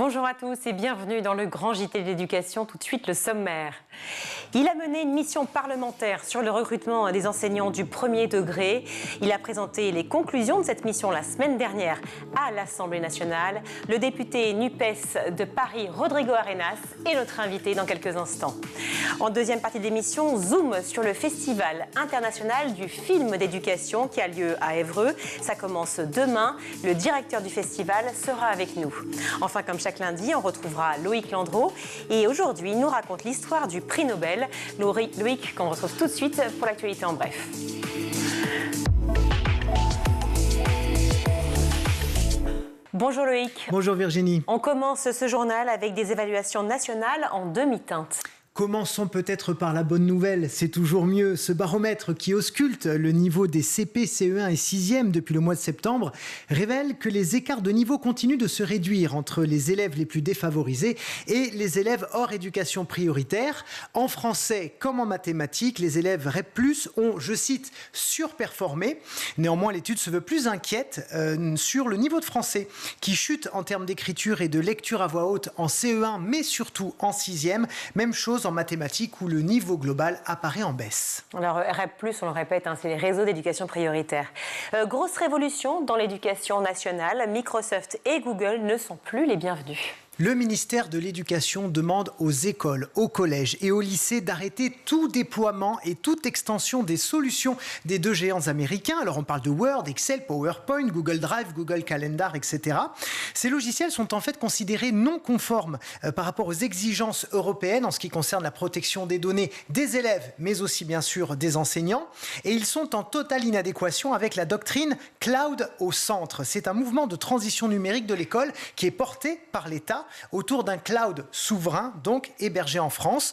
Bonjour à tous et bienvenue dans le grand JT de l'éducation. Tout de suite, le sommaire. Il a mené une mission parlementaire sur le recrutement des enseignants du premier degré. Il a présenté les conclusions de cette mission la semaine dernière à l'Assemblée nationale. Le député NUPES de Paris, Rodrigo Arenas, est notre invité dans quelques instants. En deuxième partie d'émission, zoom sur le Festival international du film d'éducation qui a lieu à Évreux. Ça commence demain. Le directeur du festival sera avec nous. Enfin, comme chaque lundi, on retrouvera Loïc Landreau. Et aujourd'hui, il nous raconte l'histoire du prix Nobel. Loïc, qu'on retrouve tout de suite pour l'actualité en bref. Bonjour Loïc. Bonjour Virginie. On commence ce journal avec des évaluations nationales en demi-teinte. Commençons peut-être par la bonne nouvelle, c'est toujours mieux. Ce baromètre qui ausculte le niveau des CP, CE1 et 6e depuis le mois de septembre révèle que les écarts de niveau continuent de se réduire entre les élèves les plus défavorisés et les élèves hors éducation prioritaire. En français comme en mathématiques, les élèves REP+, ont, je cite, surperformé. Néanmoins, l'étude se veut plus inquiète sur le niveau de français qui chute en termes d'écriture et de lecture à voix haute en CE1, mais surtout en 6e. Même chose en mathématiques où le niveau global apparaît en baisse. Alors REP+, on le répète, c'est les réseaux d'éducation prioritaire. Grosse révolution dans l'éducation nationale. Microsoft et Google ne sont plus les bienvenus. Le ministère de l'Éducation demande aux écoles, aux collèges et aux lycées d'arrêter tout déploiement et toute extension des solutions des deux géants américains. Alors on parle de Word, Excel, PowerPoint, Google Drive, Google Calendar, etc. Ces logiciels sont en fait considérés non conformes par rapport aux exigences européennes en ce qui concerne la protection des données des élèves, mais aussi bien sûr des enseignants. Et ils sont en totale inadéquation avec la doctrine Cloud au centre. C'est un mouvement de transition numérique de l'école qui est porté par l'État autour d'un cloud souverain, donc hébergé en France.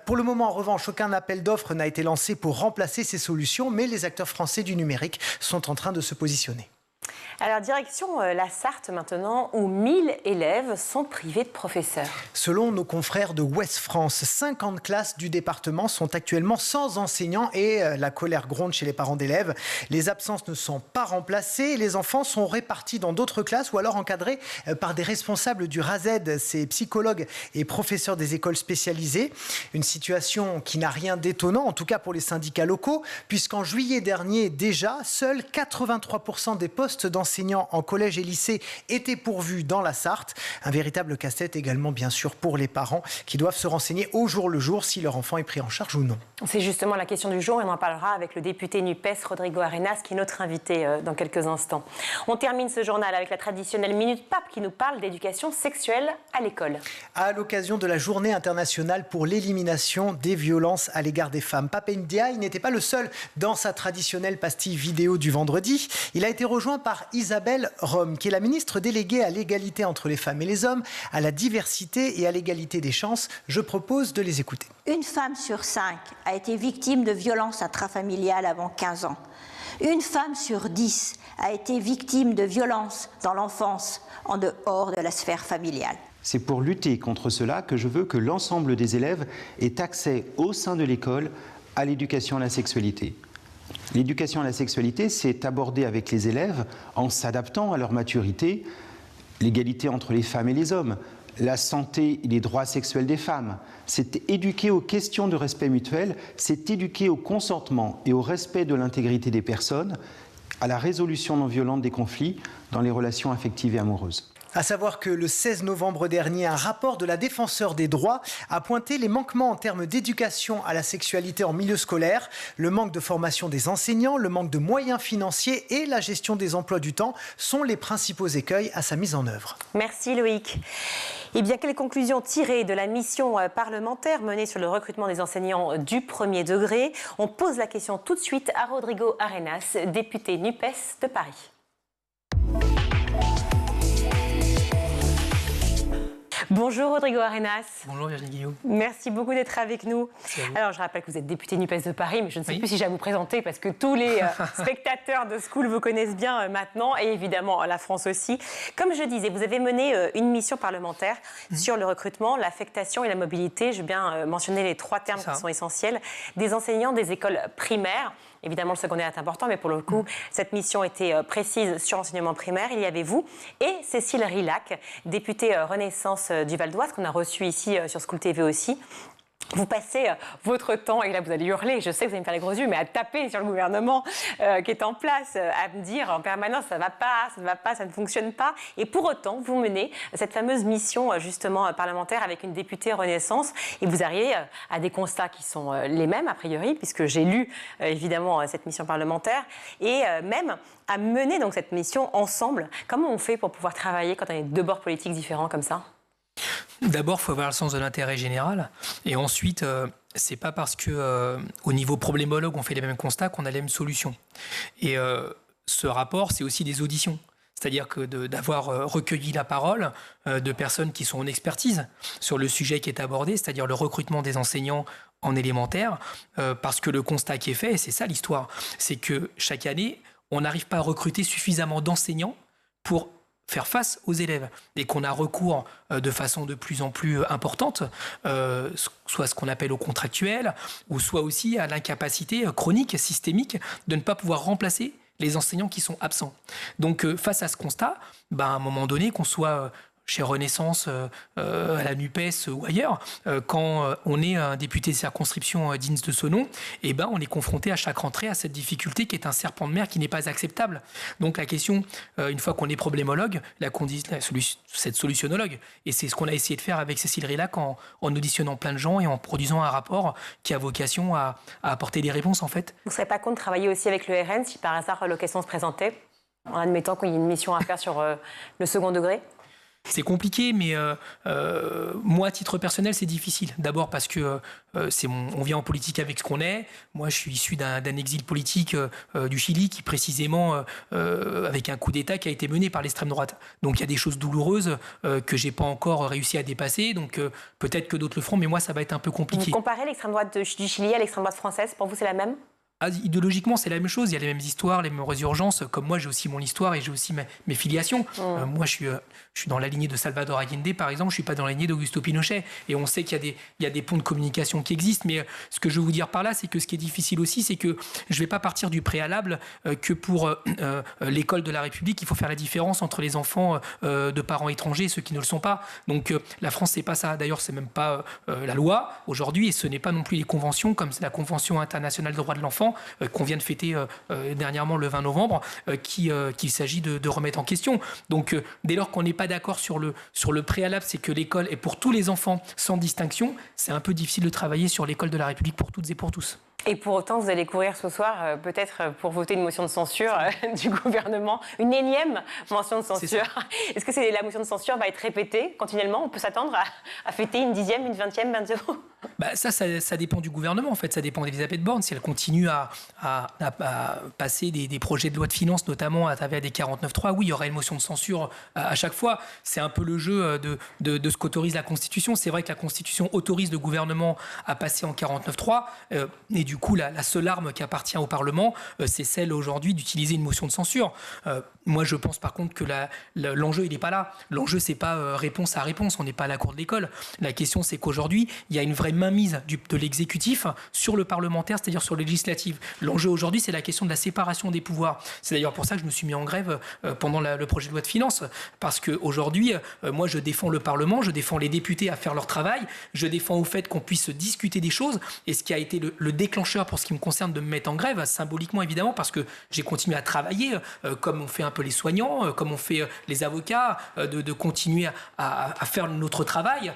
Pour le moment, en revanche, aucun appel d'offres n'a été lancé pour remplacer ces solutions, mais les acteurs français du numérique sont en train de se positionner. Alors, direction la Sarthe maintenant, où 1000 élèves sont privés de professeurs. Selon nos confrères de Ouest France, 50 classes du département sont actuellement sans enseignants et la colère gronde chez les parents d'élèves. Les absences ne sont pas remplacées, les enfants sont répartis dans d'autres classes ou alors encadrés par des responsables du RASED, ces psychologues et professeurs des écoles spécialisées. Une situation qui n'a rien d'étonnant, en tout cas pour les syndicats locaux, puisqu'en juillet dernier déjà, seuls 83% des postes d'enseignants en collège et lycée étaient pourvus dans la Sarthe. Un véritable casse-tête également, bien sûr, pour les parents qui doivent se renseigner au jour le jour si leur enfant est pris en charge ou non. C'est justement la question du jour et on en parlera avec le député NUPES, Rodrigo Arenas, qui est notre invité dans quelques instants. On termine ce journal avec la traditionnelle Minute Pape qui nous parle d'éducation sexuelle à l'école. À l'occasion de la Journée internationale pour l'élimination des violences à l'égard des femmes, Pape Ndiaye n'était pas le seul dans sa traditionnelle pastille vidéo du vendredi. Il a été rejoint par Isabelle Rome, qui est la ministre déléguée à l'égalité entre les femmes et les hommes, à la diversité et à l'égalité des chances. Je propose de les écouter. Une femme sur 5 a été victime de violences intrafamiliales avant 15 ans. Une femme sur 10 a été victime de violences dans l'enfance, en dehors de la sphère familiale. C'est pour lutter contre cela que je veux que l'ensemble des élèves aient accès au sein de l'école à l'éducation à la sexualité. L'éducation à la sexualité, c'est aborder avec les élèves, en s'adaptant à leur maturité, l'égalité entre les femmes et les hommes, la santé et les droits sexuels des femmes. C'est éduquer aux questions de respect mutuel, c'est éduquer au consentement et au respect de l'intégrité des personnes, à la résolution non violente des conflits dans les relations affectives et amoureuses. À savoir que le 16 novembre dernier, un rapport de la Défenseure des droits a pointé les manquements en termes d'éducation à la sexualité en milieu scolaire, le manque de formation des enseignants, le manque de moyens financiers et la gestion des emplois du temps sont les principaux écueils à sa mise en œuvre. Merci Loïc. Eh bien, quelles conclusions tirées de la mission parlementaire menée sur le recrutement des enseignants du premier degré? On pose la question tout de suite à Rodrigo Arenas, député NUPES de Paris. Bonjour Rodrigo Arenas. Bonjour Virginie Guillaume. Merci beaucoup d'être avec nous. Alors je rappelle que vous êtes député NUPES de Paris, mais je ne sais plus si j'ai à vous présenter parce que tous les spectateurs de School vous connaissent bien maintenant et évidemment la France aussi. Comme je disais, vous avez mené une mission parlementaire sur le recrutement, l'affectation et la mobilité. Je vais bien mentionner les trois termes qui sont essentiels. Des enseignants des écoles primaires. Évidemment, le secondaire est important, mais pour le coup, cette mission était précise sur l'enseignement primaire. Il y avait vous et Cécile Rilhac, députée Renaissance du Val d'Oise, qu'on a reçue ici sur School TV aussi. Vous passez votre temps, et là vous allez hurler, je sais que vous allez me faire les gros yeux, mais à taper sur le gouvernement qui est en place, à me dire en permanence ça ne va pas, ça ne fonctionne pas. Et pour autant, vous menez cette fameuse mission justement parlementaire avec une députée Renaissance et vous arrivez à des constats qui sont les mêmes a priori, puisque j'ai lu évidemment cette mission parlementaire, et même à mener donc cette mission ensemble. Comment on fait pour pouvoir travailler quand on est deux bords politiques différents comme ça ? D'abord, il faut avoir le sens de l'intérêt général. Et ensuite, c'est pas parce que au niveau problémologue, on fait les mêmes constats qu'on a les mêmes solutions. Et ce rapport, c'est aussi des auditions. C'est-à-dire que d'avoir recueilli la parole de personnes qui sont en expertise sur le sujet qui est abordé, c'est-à-dire le recrutement des enseignants en élémentaire, parce que le constat qui est fait, et c'est ça l'histoire, c'est que chaque année, on n'arrive pas à recruter suffisamment d'enseignants pour faire face aux élèves et qu'on a recours de façon de plus en plus importante, soit ce qu'on appelle au contractuel, ou soit aussi à l'incapacité chronique, systémique, de ne pas pouvoir remplacer les enseignants qui sont absents. Donc face à ce constat, à un moment donné, qu'on soit chez Renaissance, à la NUPES ou ailleurs, quand on est un député de circonscription digne de ce nom, on est confronté à chaque rentrée à cette difficulté qui est un serpent de mer qui n'est pas acceptable. Donc la question, une fois qu'on est problémologue, cette solutionnologue, et c'est ce qu'on a essayé de faire avec Cécile Rilhac en auditionnant plein de gens et en produisant un rapport qui a vocation à apporter des réponses en fait. Vous ne serez pas contre de travailler aussi avec le RN si par hasard l'occasion se présentait, en admettant qu'il y ait une mission à faire sur le second degré ? C'est compliqué, mais moi, à titre personnel, c'est difficile. D'abord parce que on vient en politique avec ce qu'on est. Moi, je suis issu d'un exil politique du Chili qui, précisément, avec un coup d'État qui a été mené par l'extrême droite. Donc, il y a des choses douloureuses que j'ai pas encore réussi à dépasser. Donc, peut-être que d'autres le feront, mais moi, ça va être un peu compliqué. Vous comparez l'extrême droite du Chili à l'extrême droite française. Pour vous, c'est la même ? Idéologiquement, c'est la même chose. Il y a les mêmes histoires, les mêmes résurgences. Comme moi, j'ai aussi mon histoire et j'ai aussi mes filiations. Moi, je suis dans la lignée de Salvador Allende, par exemple. Je ne suis pas dans la lignée d'Augusto Pinochet. Et on sait qu'il y a des ponts de communication qui existent. Mais ce que je veux vous dire par là, c'est que ce qui est difficile aussi, c'est que je ne vais pas partir du préalable que pour l'école de la République, il faut faire la différence entre les enfants de parents étrangers et ceux qui ne le sont pas. Donc, la France, c'est pas ça. D'ailleurs, c'est même pas la loi aujourd'hui. Et ce n'est pas non plus les conventions, comme la Convention internationale des droits de l'enfant, qu'on vient de fêter dernièrement le 20 novembre, qu'il s'agit de remettre en question. Donc, dès lors qu'on n'est pas d'accord sur le préalable, c'est que l'école est pour tous les enfants sans distinction, c'est un peu difficile de travailler sur l'école de la République pour toutes et pour tous. Et pour autant, vous allez courir ce soir, peut-être pour voter une motion de censure du gouvernement, une énième motion de censure. Est-ce que la motion de censure va être répétée continuellement ? On peut s'attendre à fêter une 10e, une 20e, 22e ? Ça dépend du gouvernement, en fait. Ça dépend d'Elisabeth Borne. Si elle continue à passer des projets de loi de finances, notamment à travers des 49.3, oui, il y aura une motion de censure à chaque fois. C'est un peu le jeu de ce qu'autorise la Constitution. C'est vrai que la Constitution autorise le gouvernement à passer en 49.3. Et du coup, la seule arme qui appartient au Parlement, c'est celle aujourd'hui d'utiliser une motion de censure. Moi, je pense par contre que l'enjeu, il n'est pas là. L'enjeu, c'est pas réponse à réponse. On n'est pas à la cour de l'école. La question, c'est qu'aujourd'hui, il y a une vraie mainmise de l'exécutif sur le parlementaire, c'est-à-dire sur le législatif. L'enjeu aujourd'hui, c'est la question de la séparation des pouvoirs. C'est d'ailleurs pour ça que je me suis mis en grève pendant le projet de loi de finances. Parce qu'aujourd'hui, moi, je défends le Parlement, je défends les députés à faire leur travail, je défends au fait qu'on puisse discuter des choses. Et ce qui a été le déclencheur pour ce qui me concerne de me mettre en grève, symboliquement évidemment, parce que j'ai continué à travailler comme on fait un peu les soignants, comme on fait les avocats, de continuer à faire notre travail.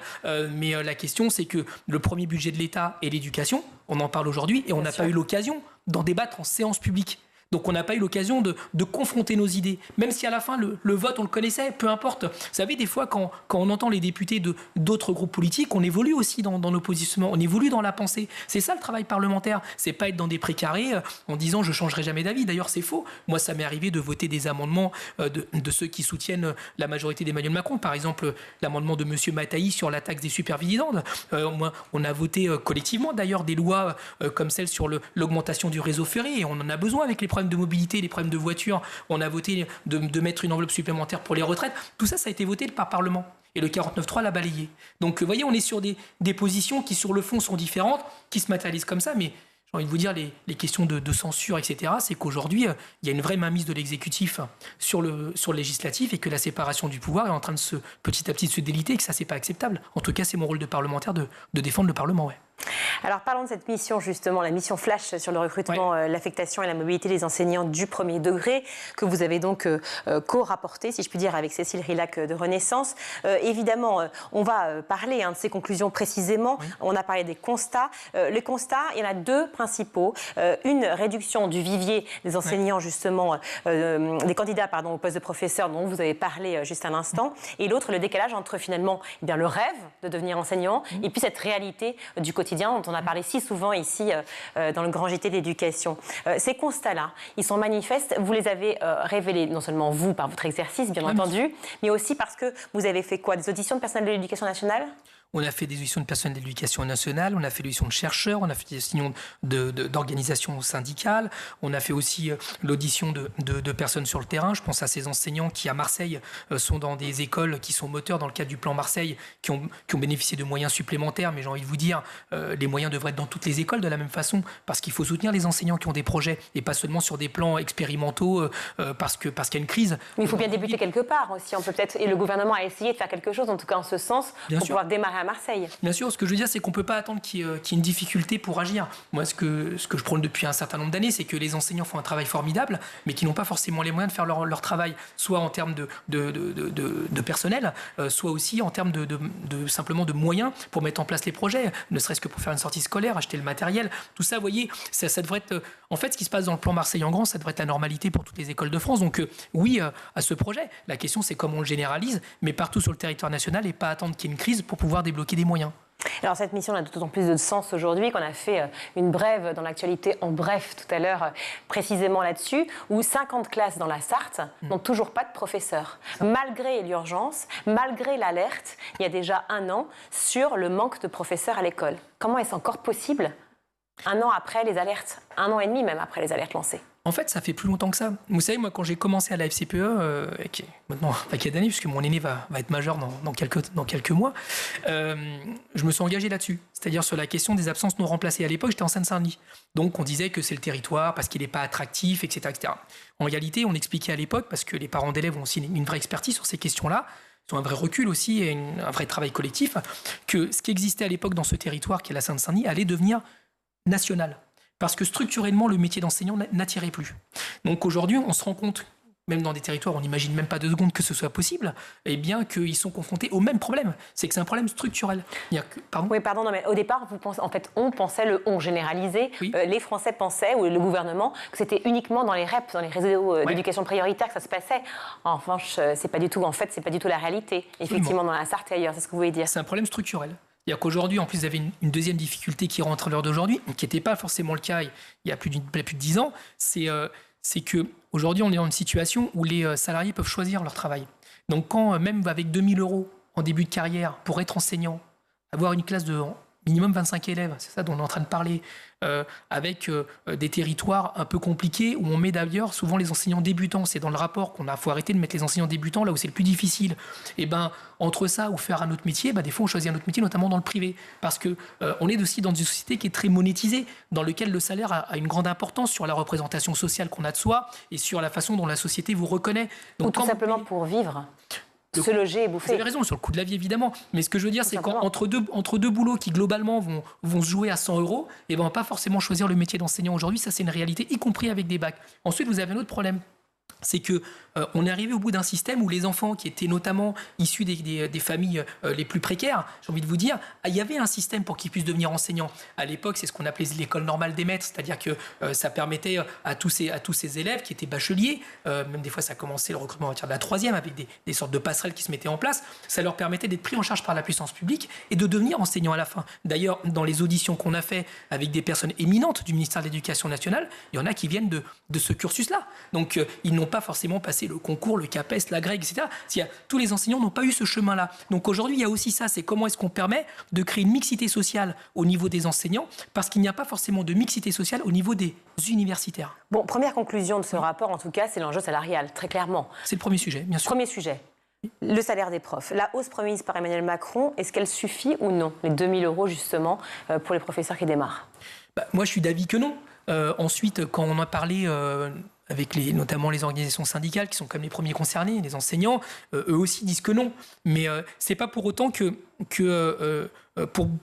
Mais la question, c'est que le premier budget de l'État est l'éducation, on en parle aujourd'hui, et on n'a pas eu l'occasion d'en débattre en séance publique. Donc on n'a pas eu l'occasion de confronter nos idées, même si à la fin le vote on le connaissait, peu importe. Vous savez, des fois quand on entend les députés d'autres groupes politiques, on évolue aussi dans nos positionnements, on évolue dans la pensée. C'est ça le travail parlementaire, c'est pas être dans des précarés en disant je changerai jamais d'avis. D'ailleurs c'est faux. Moi ça m'est arrivé de voter des amendements de ceux qui soutiennent la majorité d'Emmanuel Macron. Par exemple l'amendement de monsieur Mataï sur la taxe des superdividendes. On a voté collectivement d'ailleurs des lois comme celle sur l'augmentation du réseau ferré, et on en a besoin avec les problèmes de mobilité, les problèmes de voiture. On a voté de mettre une enveloppe supplémentaire pour les retraites. Tout ça, ça a été voté par Parlement. Et le 49.3 l'a balayé. Donc, vous voyez, on est sur des positions qui, sur le fond, sont différentes, qui se matérialisent comme ça, mais j'ai j'ai envie de vous dire, les questions de censure, etc., c'est qu'aujourd'hui, il y a une vraie mainmise de l'exécutif sur le législatif et que la séparation du pouvoir est en train de petit à petit de se déliter et que ça, c'est pas acceptable. En tout cas, c'est mon rôle de parlementaire de défendre le Parlement, ouais. Alors parlons de cette mission justement, la mission flash sur le recrutement, l'affectation et la mobilité des enseignants du premier degré que vous avez donc co-rapporté, si je puis dire, avec Cécile Rilhac de Renaissance. Évidemment, on va parler de ces conclusions précisément. On a parlé des constats. Les constats, il y en a deux principaux. Une réduction du vivier des enseignants justement, des candidats au poste de professeur dont vous avez parlé juste à l'instant, et l'autre, le décalage entre finalement le rêve de devenir enseignant et puis cette réalité du quotidien dont on a parlé si souvent ici dans le grand JT de l'éducation. Ces constats-là, ils sont manifestes. Vous les avez révélés, non seulement vous, par votre exercice, bien entendu, mais aussi parce que vous avez fait quoi? Des auditions de personnel de l'éducation nationale? On a fait des auditions de personnel de l'éducation nationale, on a fait des auditions de chercheurs, on a fait des auditions d'organisations syndicales, on a fait aussi l'audition de personnes sur le terrain. Je pense à ces enseignants qui, à Marseille, sont dans des écoles qui sont moteurs dans le cadre du plan Marseille, qui ont bénéficié de moyens supplémentaires. Mais j'ai envie de vous dire, les moyens devraient être dans toutes les écoles de la même façon, parce qu'il faut soutenir les enseignants qui ont des projets et pas seulement sur des plans expérimentaux parce qu'il y a une crise. Mais il faut bien débuter quelque part aussi. On peut peut-être, et le gouvernement a essayé de faire quelque chose, en tout cas en ce sens, pour pouvoir démarrer à Marseille. Bien sûr, ce que je veux dire, c'est qu'on ne peut pas attendre qu'il y ait une difficulté pour agir. Moi, ce que je prône depuis un certain nombre d'années, c'est que les enseignants font un travail formidable, mais qui n'ont pas forcément les moyens de faire leur travail, soit en termes de personnel, soit aussi en termes simplement de moyens pour mettre en place les projets, ne serait-ce que pour faire une sortie scolaire, acheter le matériel. Tout ça, vous voyez, ça devrait être... En fait, ce qui se passe dans le plan Marseille en grand, ça devrait être la normalité pour toutes les écoles de France. Donc oui, à ce projet, la question, c'est comment on le généralise, mais partout sur le territoire national et pas attendre qu'il y ait une crise pour pouvoir débloquer des moyens. Alors cette mission a d'autant plus de sens aujourd'hui qu'on a fait une brève dans l'actualité en bref tout à l'heure précisément là-dessus, où 50 classes dans la Sarthe n'ont toujours pas de professeur. Malgré l'urgence, malgré l'alerte, il y a déjà 1 an, sur le manque de professeurs à l'école. Comment est-ce encore possible 1 an après les alertes, 1 an et demi même après les alertes lancées? En fait, ça fait plus longtemps que ça. Vous savez, moi, quand j'ai commencé à la FCPE, qui est maintenant un paquet d'années, puisque mon aîné va être majeur dans quelques mois, je me suis engagé là-dessus. C'est-à-dire sur la question des absences non remplacées. À l'époque, j'étais en Seine-Saint-Denis. Donc, on disait que c'est le territoire parce qu'il n'est pas attractif, etc., etc. En réalité, on expliquait à l'époque, parce que les parents d'élèves ont aussi une vraie expertise sur ces questions-là, ils ont un vrai recul aussi et un vrai travail collectif, que ce qui existait à l'époque dans ce territoire, qui est la Seine-Saint-Denis, allait devenir national. Parce que structurellement, le métier d'enseignant n'attirait plus. Donc aujourd'hui, on se rend compte, même dans des territoires où on n'imagine même pas 2 secondes que ce soit possible, eh bien qu'ils sont confrontés au même problème. C'est que c'est un problème structurel. Pardon ? Oui, pardon, non, mais au départ, on pensait, on généralisait, oui. Les Français pensaient, ou le gouvernement, que c'était uniquement dans les REP, dans les réseaux d'éducation prioritaire que ça se passait. En revanche, c'est pas du tout la réalité. Effectivement, dans la Sarthe et ailleurs, c'est ce que vous voulez dire. C'est un problème structurel. C'est-à-dire qu'aujourd'hui, en plus, vous avez une deuxième difficulté qui rentre à l'heure d'aujourd'hui, qui n'était pas forcément le cas il y a plus de 10 ans, c'est qu'aujourd'hui, on est dans une situation où les salariés peuvent choisir leur travail. Donc quand, même avec 2 000 € en début de carrière, pour être enseignant, avoir une classe de minimum 25 élèves, c'est ça dont on est en train de parler, avec des territoires un peu compliqués, où on met d'ailleurs souvent les enseignants débutants. C'est dans le rapport qu'on faut arrêter de mettre les enseignants débutants là où c'est le plus difficile. Et entre ça ou faire un autre métier, des fois on choisit un autre métier, notamment dans le privé. Parce qu'on est aussi dans une société qui est très monétisée, dans laquelle le salaire a une grande importance sur la représentation sociale qu'on a de soi et sur la façon dont la société vous reconnaît. Donc, ou tout simplement pour vivre. Se loger et bouffer. Vous avez raison, sur le coût de la vie, évidemment. Mais ce que je veux dire, c'est qu'entre deux boulots qui, globalement, vont se jouer à 100 €, et pas forcément choisir le métier d'enseignant aujourd'hui. Ça, c'est une réalité, y compris avec des bacs. Ensuite, vous avez un autre problème. C'est qu'on est arrivé au bout d'un système où les enfants qui étaient notamment issus des familles les plus précaires, j'ai envie de vous dire, il y avait un système pour qu'ils puissent devenir enseignants. À l'époque, c'est ce qu'on appelait l'école normale des maîtres, c'est-à-dire que ça permettait à tous ces élèves qui étaient bacheliers, même des fois ça commençait le recrutement à partir de la 3e avec des sortes de passerelles qui se mettaient en place, ça leur permettait d'être pris en charge par la puissance publique et de devenir enseignants à la fin. D'ailleurs, dans les auditions qu'on a fait avec des personnes éminentes du ministère de l'Éducation nationale, il y en a qui viennent de ce cursus-là. Donc, ils n'ont pas forcément passé le concours, le CAPES, la GREG, etc. Tous les enseignants n'ont pas eu ce chemin-là. Donc aujourd'hui, il y a aussi ça, c'est comment est-ce qu'on permet de créer une mixité sociale au niveau des enseignants, parce qu'il n'y a pas forcément de mixité sociale au niveau des universitaires. Bon, première conclusion de ce rapport, en tout cas, c'est l'enjeu salarial, très clairement. C'est le premier sujet, bien sûr. Premier sujet. Le salaire des profs. La hausse promise par Emmanuel Macron, est-ce qu'elle suffit ou non? Les 2 000 € justement pour les professeurs qui démarrent. Moi, je suis d'avis que non. Ensuite, quand on a parlé avec notamment les organisations syndicales, qui sont comme les premiers concernés, les enseignants, eux aussi disent que non. Mais c'est pas pour autant que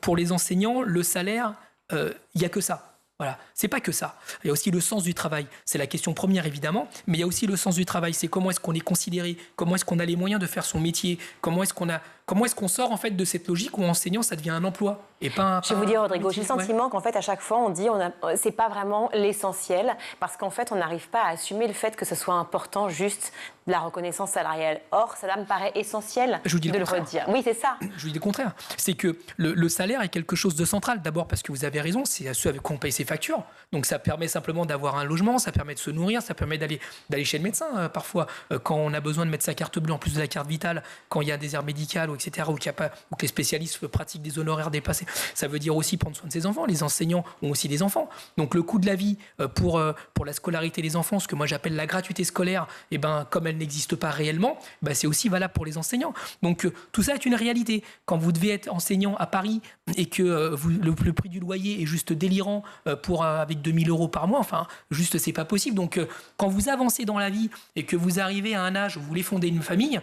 pour les enseignants, le salaire, il n'y a que ça. Voilà, c'est pas que ça. Il y a aussi le sens du travail. C'est la question première, évidemment, mais il y a aussi le sens du travail. C'est comment est-ce qu'on est considéré, comment est-ce qu'on a les moyens de faire son métier, comment est-ce qu'on sort en fait de cette logique où enseignant, ça devient un emploi et pas Je vais vous dire, Rodrigo, j'ai le sentiment qu'en fait, à chaque fois, on dit c'est pas vraiment l'essentiel, parce qu'en fait, on n'arrive pas à assumer le fait que ce soit important juste de la reconnaissance salariale. Or, cela me paraît essentiel de le redire. Oui, c'est ça. Je vous dis le contraire. C'est que le salaire est quelque chose de central. D'abord parce que vous avez raison, c'est à ceux avec qui on paye ses factures. Donc ça permet simplement d'avoir un logement, ça permet de se nourrir, ça permet d'aller chez le médecin parfois quand on a besoin de mettre sa carte bleue en plus de la carte vitale, quand il y a un désert médical ou etc. ou que les spécialistes pratiquent des honoraires dépassés. Ça veut dire aussi prendre soin de ses enfants. Les enseignants ont aussi des enfants. Donc le coût de la vie pour la scolarité des enfants, ce que moi j'appelle la gratuité scolaire, et comme elle n'existe pas réellement, c'est aussi valable pour les enseignants. Donc tout ça est une réalité. Quand vous devez être enseignant à Paris et que le prix du loyer est juste délirant avec 2 000 € par mois, enfin, juste c'est pas possible. Donc quand vous avancez dans la vie et que vous arrivez à un âge où vous voulez fonder une famille,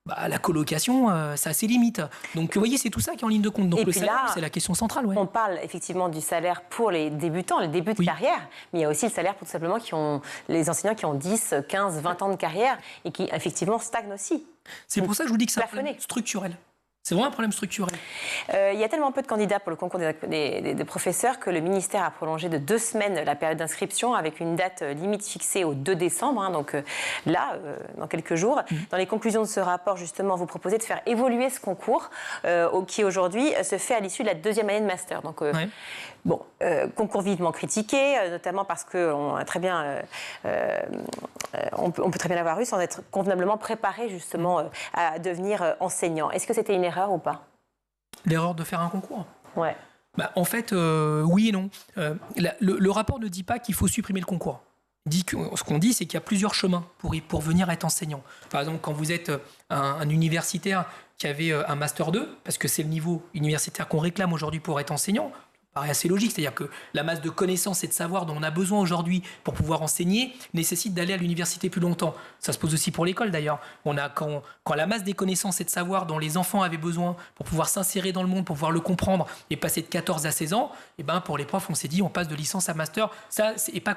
la colocation, ça a ses limites. Donc, vous voyez, c'est tout ça qui est en ligne de compte. Donc, le salaire, c'est la question centrale. Ouais. On parle effectivement du salaire pour les débutants, les débuts de carrière, mais il y a aussi le salaire pour tout simplement les enseignants qui ont 10, 15, 20 ans de carrière et qui, effectivement, stagnent aussi. C'est pour ça que je vous dis que c'est un problème structurel. C'est vraiment un problème structurel. Il y a tellement peu de candidats pour le concours des professeurs que le ministère a prolongé de 2 semaines la période d'inscription avec une date limite fixée au 2 décembre. Donc là, dans quelques jours. Dans les conclusions de ce rapport, justement, vous proposez de faire évoluer ce concours qui aujourd'hui se fait à l'issue de la 2e année de master. Donc, concours vivement critiqué, notamment parce qu'on a très bien, on peut très bien l'avoir eu sans être convenablement préparé justement à devenir enseignant. Est-ce que c'était une erreur ou pas? L'erreur de faire un concours? Ouais. En fait, oui et non. Le rapport ne dit pas qu'il faut supprimer le concours. Ce qu'on dit, c'est qu'il y a plusieurs chemins pour venir être enseignant. Par exemple, quand vous êtes un universitaire qui avait un Master 2, parce que c'est le niveau universitaire qu'on réclame aujourd'hui pour être enseignant, paraît assez logique, c'est-à-dire que la masse de connaissances et de savoir dont on a besoin aujourd'hui pour pouvoir enseigner nécessite d'aller à l'université plus longtemps. Ça se pose aussi pour l'école d'ailleurs. Quand la masse des connaissances et de savoir dont les enfants avaient besoin pour pouvoir s'insérer dans le monde, pour pouvoir le comprendre et passer de 14 à 16 ans, pour les profs, on s'est dit on passe de licence à master. Ça n'est pas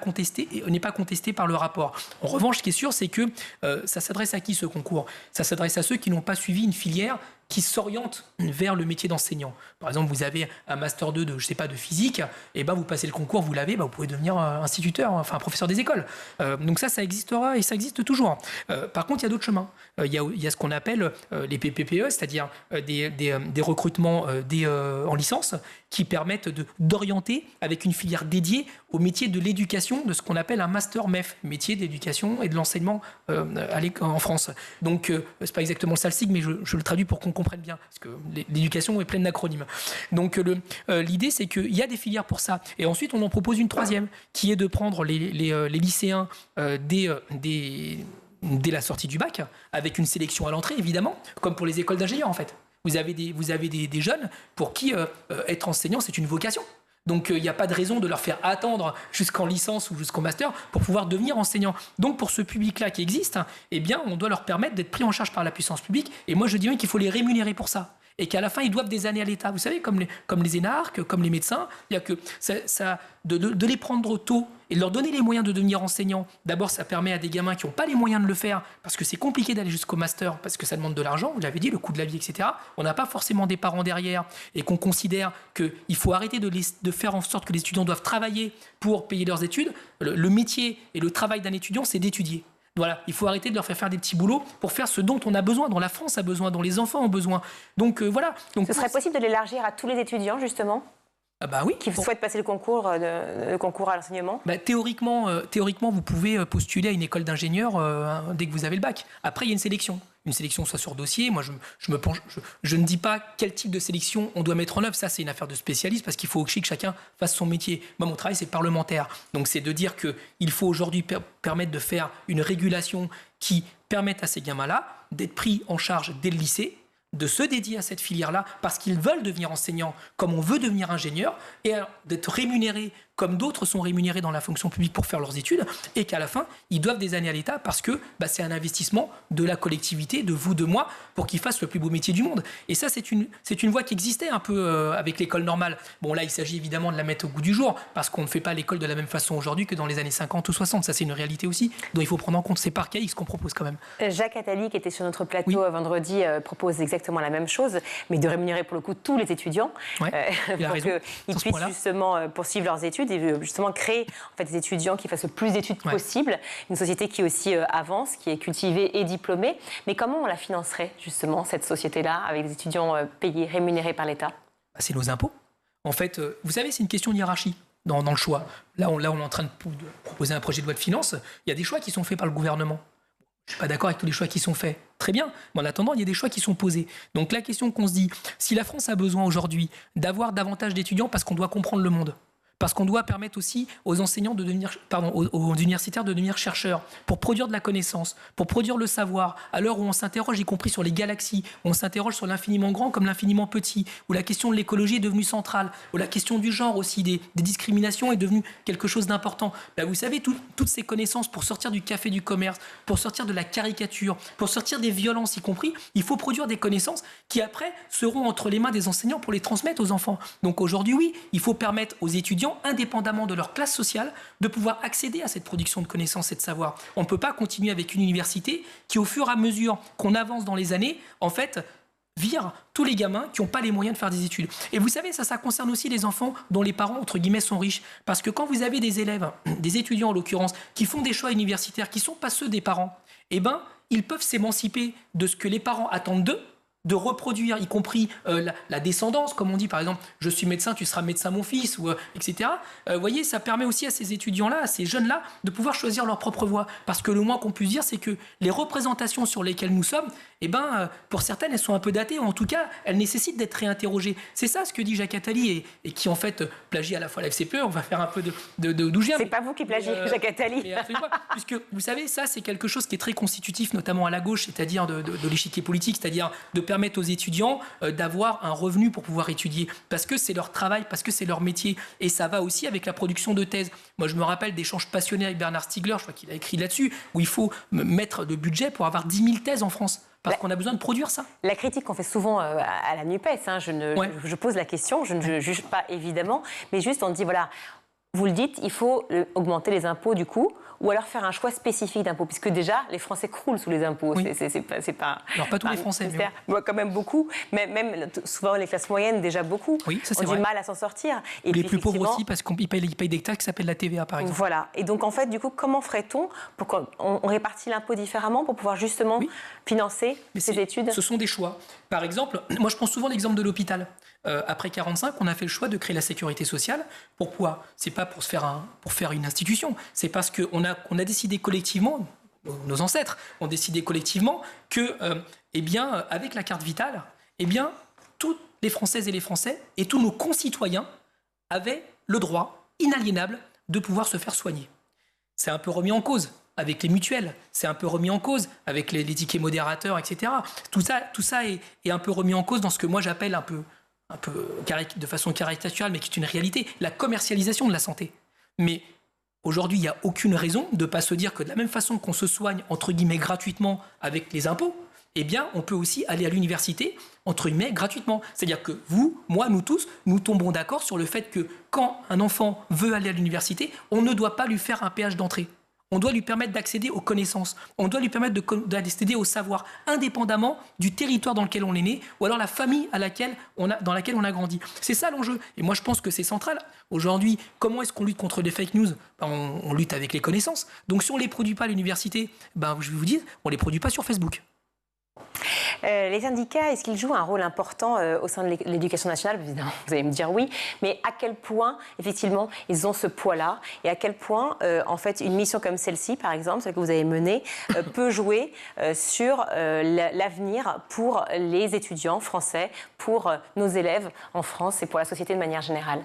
contesté par le rapport. En revanche, ce qui est sûr, c'est que ça s'adresse à qui ce concours? Ça s'adresse à ceux qui n'ont pas suivi une filière qui s'orientent vers le métier d'enseignant. Par exemple, vous avez un Master 2 de physique, et vous passez le concours, vous l'avez, vous pouvez devenir instituteur, enfin professeur des écoles. Donc ça existera et ça existe toujours. Par contre, il y a d'autres chemins. Il y a ce qu'on appelle les PPPE, c'est-à-dire des recrutements en licence qui permettent d'orienter avec une filière dédiée au métier de l'éducation, de ce qu'on appelle un Master MEF, métier d'éducation et de l'enseignement en France. Donc, c'est pas exactement ça le sigle, mais je le traduis pour qu'on comprenne bien, parce que l'éducation est pleine d'acronymes. Donc, l'idée, c'est qu'il y a des filières pour ça. Et ensuite, on en propose une 3e, qui est de prendre les lycéens dès la sortie du bac, avec une sélection à l'entrée, évidemment, comme pour les écoles d'ingénieurs, en fait. Vous avez des jeunes pour qui être enseignant, c'est une vocation. Donc, il n'y a pas de raison de leur faire attendre jusqu'en licence ou jusqu'au master pour pouvoir devenir enseignant. Donc, pour ce public-là qui existe, on doit leur permettre d'être pris en charge par la puissance publique. Et moi, je dirais qu'il faut les rémunérer pour ça. Et qu'à la fin, ils doivent des années à l'État. Vous savez, comme les énarques, comme les médecins, il y a que de les prendre tôt et de leur donner les moyens de devenir enseignants. D'abord, ça permet à des gamins qui n'ont pas les moyens de le faire, parce que c'est compliqué d'aller jusqu'au master, parce que ça demande de l'argent, vous l'avez dit, le coût de la vie, etc. On n'a pas forcément des parents derrière, et qu'on considère qu'il faut arrêter de faire en sorte que les étudiants doivent travailler pour payer leurs études. Le métier et le travail d'un étudiant, c'est d'étudier. Voilà, il faut arrêter de leur faire des petits boulots pour faire ce dont on a besoin, dont la France a besoin, dont les enfants ont besoin. Donc voilà. Ce serait possible de l'élargir à tous les étudiants, justement ? Oui. Qui souhaitent passer le concours à l'enseignement ? Théoriquement, vous pouvez postuler à une école d'ingénieur dès que vous avez le bac. Après, il y a une sélection. Une sélection soit sur dossier. Moi, je ne dis pas quel type de sélection on doit mettre en œuvre. Ça, c'est une affaire de spécialiste parce qu'il faut aussi que chacun fasse son métier. Moi, mon travail, c'est parlementaire. Donc, c'est de dire qu'il faut aujourd'hui permettre de faire une régulation qui permette à ces gamins-là d'être pris en charge dès le lycée, de se dédier à cette filière-là parce qu'ils veulent devenir enseignants comme on veut devenir ingénieur et d'être rémunérés comme d'autres sont rémunérés dans la fonction publique pour faire leurs études, et qu'à la fin, ils doivent des années à l'État parce que c'est un investissement de la collectivité, de vous, de moi, pour qu'ils fassent le plus beau métier du monde. Et ça, c'est une voie qui existait un peu avec l'école normale. Bon, là, il s'agit évidemment de la mettre au goût du jour, parce qu'on ne fait pas l'école de la même façon aujourd'hui que dans les années 50 ou 60. Ça, c'est une réalité aussi, dont il faut prendre en compte. C'est par KX qu'on propose quand même. Jacques Attali, qui était sur notre plateau vendredi, propose exactement la même chose, mais de rémunérer pour le coup tous les étudiants, pour qu'ils puissent justement poursuivre leurs études et justement créer des étudiants qui fassent le plus d'études possible, une société qui aussi avance, qui est cultivée et diplômée. Mais comment on la financerait justement, cette société-là, avec des étudiants payés, rémunérés par l'État? C'est nos impôts. En fait, vous savez, c'est une question de hiérarchie dans le choix. Là, on est en train de proposer un projet de loi de finances. Il y a des choix qui sont faits par le gouvernement. Je ne suis pas d'accord avec tous les choix qui sont faits. Très bien. Mais en attendant, il y a des choix qui sont posés. Donc la question qu'on se dit, si la France a besoin aujourd'hui d'avoir davantage d'étudiants parce qu'on doit comprendre le monde, parce qu'on doit permettre aussi aux enseignants aux universitaires de devenir chercheurs, pour produire de la connaissance, pour produire le savoir, à l'heure où on s'interroge, y compris sur les galaxies, où on s'interroge sur l'infiniment grand comme l'infiniment petit, où la question de l'écologie est devenue centrale, où la question du genre aussi, des discriminations est devenue quelque chose d'important. Vous savez, toutes ces connaissances, pour sortir du café du commerce, pour sortir de la caricature, pour sortir des violences y compris, il faut produire des connaissances qui après seront entre les mains des enseignants pour les transmettre aux enfants. Donc aujourd'hui, oui, il faut permettre aux étudiants, indépendamment de leur classe sociale, de pouvoir accéder à cette production de connaissances et de savoir. On ne peut pas continuer avec une université qui, au fur et à mesure qu'on avance dans les années, en fait, vire tous les gamins qui n'ont pas les moyens de faire des études. Et vous savez, ça concerne aussi les enfants dont les parents, entre guillemets, sont riches. Parce que quand vous avez des élèves, des étudiants en l'occurrence, qui font des choix universitaires qui ne sont pas ceux des parents, ils peuvent s'émanciper de ce que les parents attendent d'eux, de reproduire, y compris la descendance, comme on dit, par exemple, je suis médecin, tu seras médecin mon fils, ou, etc. Vous voyez, ça permet aussi à ces étudiants-là, à ces jeunes-là, de pouvoir choisir leur propre voie. Parce que le moins qu'on puisse dire, c'est que les représentations sur lesquelles nous sommes, pour certaines, elles sont un peu datées, ou en tout cas, elles nécessitent d'être réinterrogées. C'est ça ce que dit Jacques Attali, et qui en fait plagie à la fois la FCPE, on va faire un peu d'où je viens. C'est pas vous qui plagiez Jacques Attali. Puisque, vous savez, ça, c'est quelque chose qui est très constitutif, notamment à la gauche, c'est-à-dire de l'échiquier politique, c'est-à-dire de permettre aux étudiants d'avoir un revenu pour pouvoir étudier, parce que c'est leur travail, parce que c'est leur métier, et ça va aussi avec la production de thèses. Moi, je me rappelle d'échanges passionnés avec Bernard Stiegler, je crois qu'il a écrit là-dessus, où il faut mettre de budget pour avoir 10 000 thèses en France. Parce qu'on a besoin de produire ça. La critique qu'on fait souvent à la NUPES, je pose la question, je ne juge pas évidemment, mais juste on dit, voilà, vous le dites, il faut augmenter les impôts du coup, ou alors faire un choix spécifique d'impôts, puisque déjà, les Français croulent sous les impôts. Oui. C'est pas, alors pas tous les Français, mais bon, quand même beaucoup, même souvent les classes moyennes, déjà beaucoup, oui, ça, ont du mal à s'en sortir. Et les plus pauvres aussi, parce qu'ils payent des taxes qui s'appellent la TVA, par exemple. Voilà, et donc en fait, du coup, comment ferait-on pour qu'on répartit l'impôt différemment pour pouvoir justement financer ces études? Ce sont des choix. Par exemple, moi je prends souvent l'exemple de l'hôpital. Après 45, on a fait le choix de créer la sécurité sociale. Pourquoi? C'est pas pour faire une institution. C'est parce qu'on a décidé collectivement, nos ancêtres ont décidé collectivement que, avec la carte vitale, toutes les Françaises et les Français et tous nos concitoyens avaient le droit inaliénable de pouvoir se faire soigner. C'est un peu remis en cause avec les mutuelles, c'est un peu remis en cause avec les tickets modérateurs, etc. Tout ça est un peu remis en cause dans ce que moi j'appelle un peu de façon caricaturale, mais qui est une réalité, la commercialisation de la santé. Mais aujourd'hui, il n'y a aucune raison de ne pas se dire que de la même façon qu'on se soigne, entre guillemets, gratuitement avec les impôts, on peut aussi aller à l'université, entre guillemets, gratuitement. C'est-à-dire que vous, moi, nous tous, nous tombons d'accord sur le fait que quand un enfant veut aller à l'université, on ne doit pas lui faire un péage d'entrée. On doit lui permettre d'accéder aux connaissances. On doit lui permettre d'accéder au savoir, indépendamment du territoire dans lequel on est né, ou alors la famille dans laquelle on a grandi. C'est ça l'enjeu. Et moi, je pense que c'est central. Aujourd'hui, comment est-ce qu'on lutte contre les fake news? On lutte avec les connaissances. Donc, si on ne les produit pas à l'université, je vais vous dire, on ne les produit pas sur Facebook. Les syndicats, est-ce qu'ils jouent un rôle important au sein de l'éducation nationale? Évidemment, vous allez me dire oui, mais à quel point, effectivement, ils ont ce poids-là et à quel point, en fait, une mission comme celle-ci, par exemple, celle que vous avez menée, peut jouer sur l'avenir pour les étudiants français, pour nos élèves en France et pour la société de manière générale?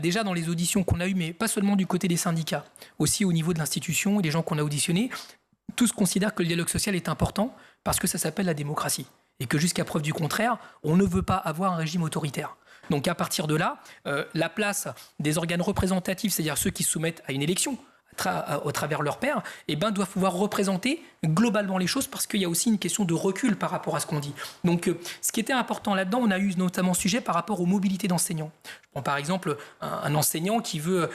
Déjà dans les auditions qu'on a eues, mais pas seulement du côté des syndicats, aussi au niveau de l'institution et des gens qu'on a auditionnés, tous considèrent que le dialogue social est important parce que ça s'appelle la démocratie. et que jusqu'à preuve du contraire, on ne veut pas avoir un régime autoritaire. Donc à partir de là, la place des organes représentatifs, c'est-à-dire ceux qui se soumettent à une élection, au travers leur pairs, doivent pouvoir représenter globalement les choses parce qu'il y a aussi une question de recul par rapport à ce qu'on dit. Donc, ce qui était important là-dedans, on a eu notamment sujet par rapport aux mobilités d'enseignants. Je prends par exemple un enseignant qui veut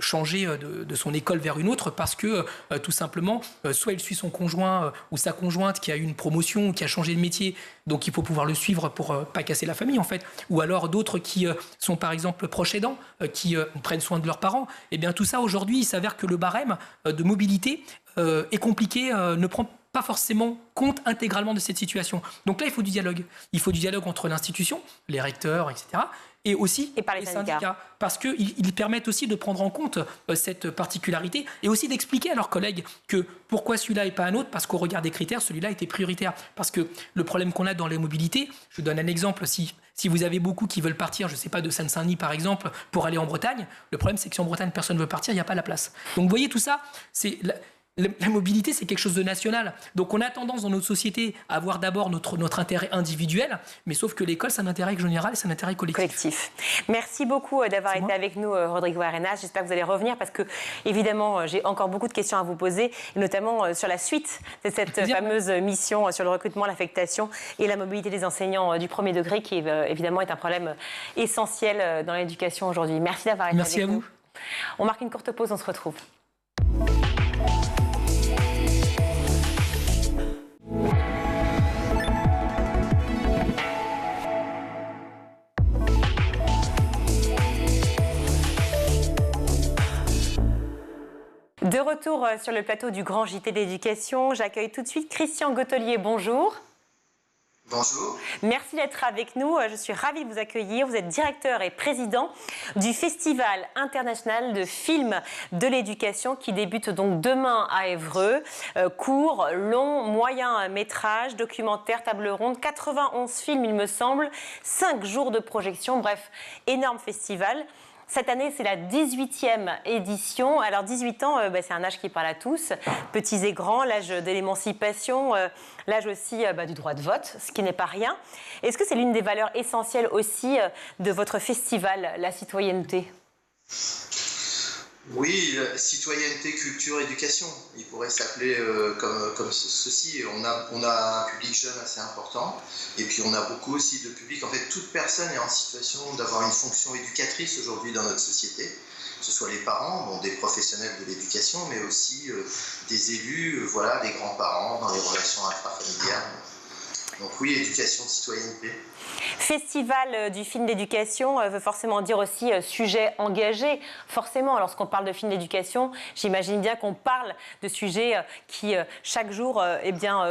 changer de son école vers une autre parce que tout simplement, soit il suit son conjoint ou sa conjointe qui a eu une promotion ou qui a changé de métier, donc il faut pouvoir le suivre pour pas casser la famille en fait, ou alors d'autres qui sont par exemple proches aidants, qui prennent soin de leurs parents. Et bien tout ça aujourd'hui, il s'avère que le barème de mobilité est compliqué, ne prend pas forcément compte intégralement de cette situation. Donc là, il faut du dialogue. Il faut du dialogue entre l'institution, les recteurs, etc., et aussi et par les syndicats. Parce qu'ils permettent aussi de prendre en compte cette particularité et aussi d'expliquer à leurs collègues que pourquoi celui-là et pas un autre, parce qu'au regard des critères, celui-là était prioritaire. Parce que le problème qu'on a dans les mobilités, je donne un exemple, si vous avez beaucoup qui veulent partir, je ne sais pas, de Seine-Saint-Denis par exemple, pour aller en Bretagne, le problème c'est que si en Bretagne personne ne veut partir, il n'y a pas la place. Donc vous voyez tout ça, c'est... La mobilité, c'est quelque chose de national. Donc on a tendance dans notre société à avoir d'abord notre intérêt individuel, mais sauf que l'école, c'est un intérêt général et c'est un intérêt collectif. Merci beaucoup d'avoir été avec nous, Rodrigo Arenas. J'espère que vous allez revenir parce que, évidemment, j'ai encore beaucoup de questions à vous poser, notamment sur la suite de cette fameuse mission sur le recrutement, l'affectation et la mobilité des enseignants du premier degré, qui évidemment est un problème essentiel dans l'éducation aujourd'hui. Merci d'avoir été avec nous. Merci à vous. On marque une courte pause, on se retrouve. De retour sur le plateau du Grand JT d'éducation, j'accueille tout de suite Christian Gautelier. Bonjour. Bonjour. Merci d'être avec nous. Je suis ravie de vous accueillir. Vous êtes directeur et président du Festival international de films de l'éducation qui débute donc demain à Évreux. Court, long, moyen métrage, documentaire, table ronde, 91 films il me semble, 5 jours de projection, bref, énorme festival. Cette année, c'est la 18e édition. Alors, 18 ans, c'est un âge qui parle à tous, petits et grands, l'âge de l'émancipation, l'âge aussi du droit de vote, ce qui n'est pas rien. Est-ce que c'est l'une des valeurs essentielles aussi de votre festival, la citoyenneté ? Oui, citoyenneté, culture, éducation. Il pourrait s'appeler comme ceci. On a un public jeune assez important et puis on a beaucoup aussi de public. En fait, toute personne est en situation d'avoir une fonction éducatrice aujourd'hui dans notre société, que ce soit les parents, des professionnels de l'éducation, mais aussi des élus, des grands-parents dans les relations intrafamiliales. Donc oui, éducation, citoyenneté. Festival du film d'éducation veut forcément dire aussi sujet engagé. Forcément, lorsqu'on parle de film d'éducation, j'imagine bien qu'on parle de sujets qui, chaque jour,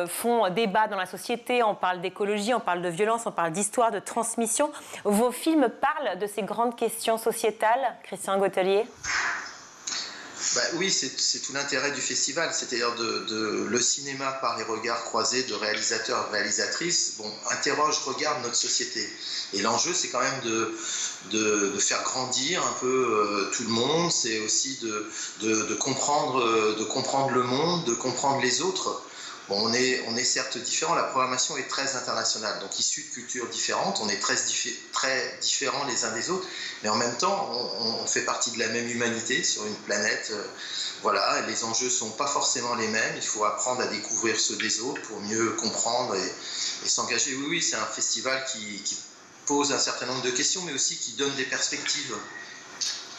font débat dans la société. On parle d'écologie, on parle de violence, on parle d'histoire, de transmission. Vos films parlent de ces grandes questions sociétales, Christian Gautelier ? Oui, c'est tout l'intérêt du festival, c'est-à-dire le cinéma par les regards croisés de réalisateurs et réalisatrices regarde notre société. Et l'enjeu, c'est quand même de faire grandir un peu tout le monde, c'est aussi de comprendre le monde, de comprendre les autres. On est certes différents, la programmation est très internationale, donc issue de cultures différentes, on est très différents les uns des autres, mais en même temps, on fait partie de la même humanité sur une planète. Les enjeux ne sont pas forcément les mêmes, il faut apprendre à découvrir ceux des autres pour mieux comprendre et s'engager. Oui, c'est un festival qui pose un certain nombre de questions, mais aussi qui donne des perspectives.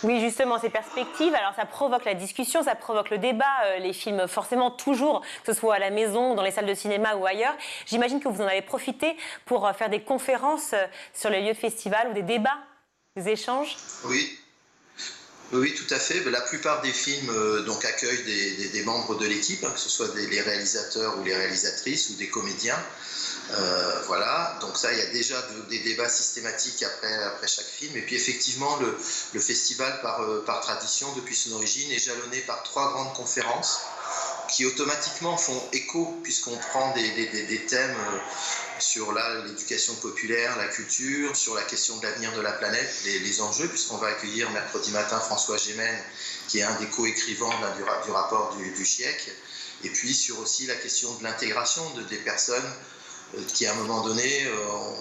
Oui, justement, ces perspectives, alors ça provoque la discussion, ça provoque le débat, les films forcément toujours, que ce soit à la maison, dans les salles de cinéma ou ailleurs. J'imagine que vous en avez profité pour faire des conférences sur les lieux de festival ou des débats, des échanges. Oui, tout à fait. La plupart des films accueillent des membres de l'équipe, que ce soit les réalisateurs ou les réalisatrices ou des comédiens. Donc ça, il y a déjà des débats systématiques après chaque film. Et puis effectivement, le festival, par tradition, depuis son origine, est jalonné par 3 grandes conférences qui automatiquement font écho, puisqu'on prend des thèmes sur l'éducation populaire, la culture, sur la question de l'avenir de la planète, les enjeux, puisqu'on va accueillir mercredi matin François Gémen, qui est un des co-écrivains du rapport du GIEC, et puis sur aussi la question de l'intégration des personnes qui à un moment donné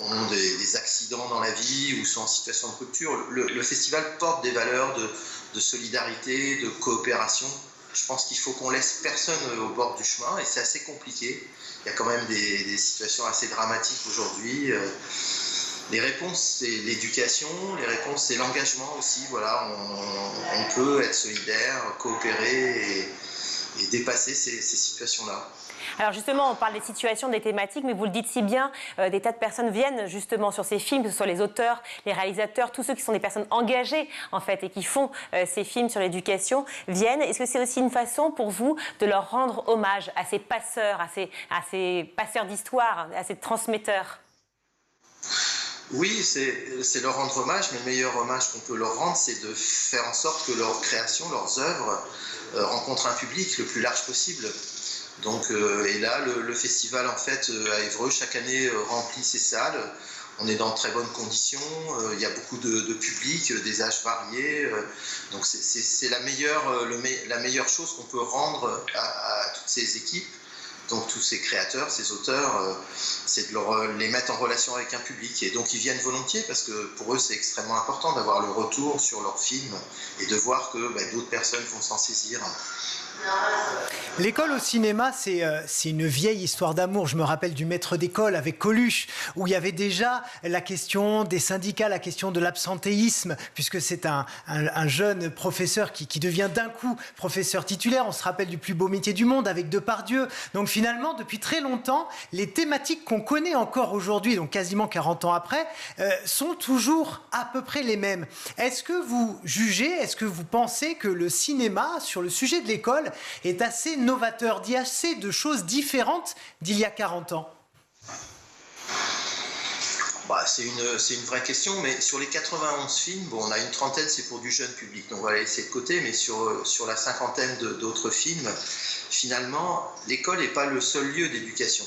ont des accidents dans la vie ou sont en situation de rupture. Le festival porte des valeurs de solidarité, de coopération. Je pense qu'il faut qu'on laisse personne au bord du chemin et c'est assez compliqué. Il y a quand même des situations assez dramatiques aujourd'hui. Les réponses, c'est l'éducation, les réponses, c'est l'engagement aussi. Voilà, on peut être solidaire, coopérer et dépasser ces situations-là. Alors justement, on parle des situations, des thématiques, mais vous le dites si bien, des tas de personnes viennent justement sur ces films, que ce soit les auteurs, les réalisateurs, tous ceux qui sont des personnes engagées en fait et qui font ces films sur l'éducation viennent. Est-ce que c'est aussi une façon pour vous de leur rendre hommage à ces passeurs, à ces passeurs d'histoire, à ces transmetteurs ? Oui, c'est leur rendre hommage, mais le meilleur hommage qu'on peut leur rendre, c'est de faire en sorte que leurs créations, leurs œuvres rencontrent un public le plus large possible. Donc, et là, le festival, en fait, à Évreux, chaque année, remplit ses salles. On est dans de très bonnes conditions. Il y a beaucoup de public, des âges variés. Donc, c'est la meilleure chose qu'on peut rendre à toutes ces équipes. Donc, tous ces créateurs, ces auteurs, c'est de les mettre en relation avec un public. Et donc, ils viennent volontiers parce que pour eux, c'est extrêmement important d'avoir le retour sur leurs films et de voir que d'autres personnes vont s'en saisir. L'école au cinéma, c'est une vieille histoire d'amour. Je me rappelle du maître d'école avec Coluche, où il y avait déjà la question des syndicats, la question de l'absentéisme, puisque c'est un jeune professeur qui devient d'un coup professeur titulaire. On se rappelle du plus beau métier du monde avec Depardieu. Donc finalement, depuis très longtemps, les thématiques qu'on connaît encore aujourd'hui, donc quasiment 40 ans après, sont toujours à peu près les mêmes. Est-ce que vous jugez, est-ce que vous pensez que le cinéma, sur le sujet de l'école, est assez novateur, dit assez de choses différentes d'il y a 40 ans? C'est une vraie question, mais sur les 91 films, on a une trentaine, c'est pour du jeune public, donc on va la laisser de côté, mais sur la cinquantaine d'autres films, finalement, l'école n'est pas le seul lieu d'éducation.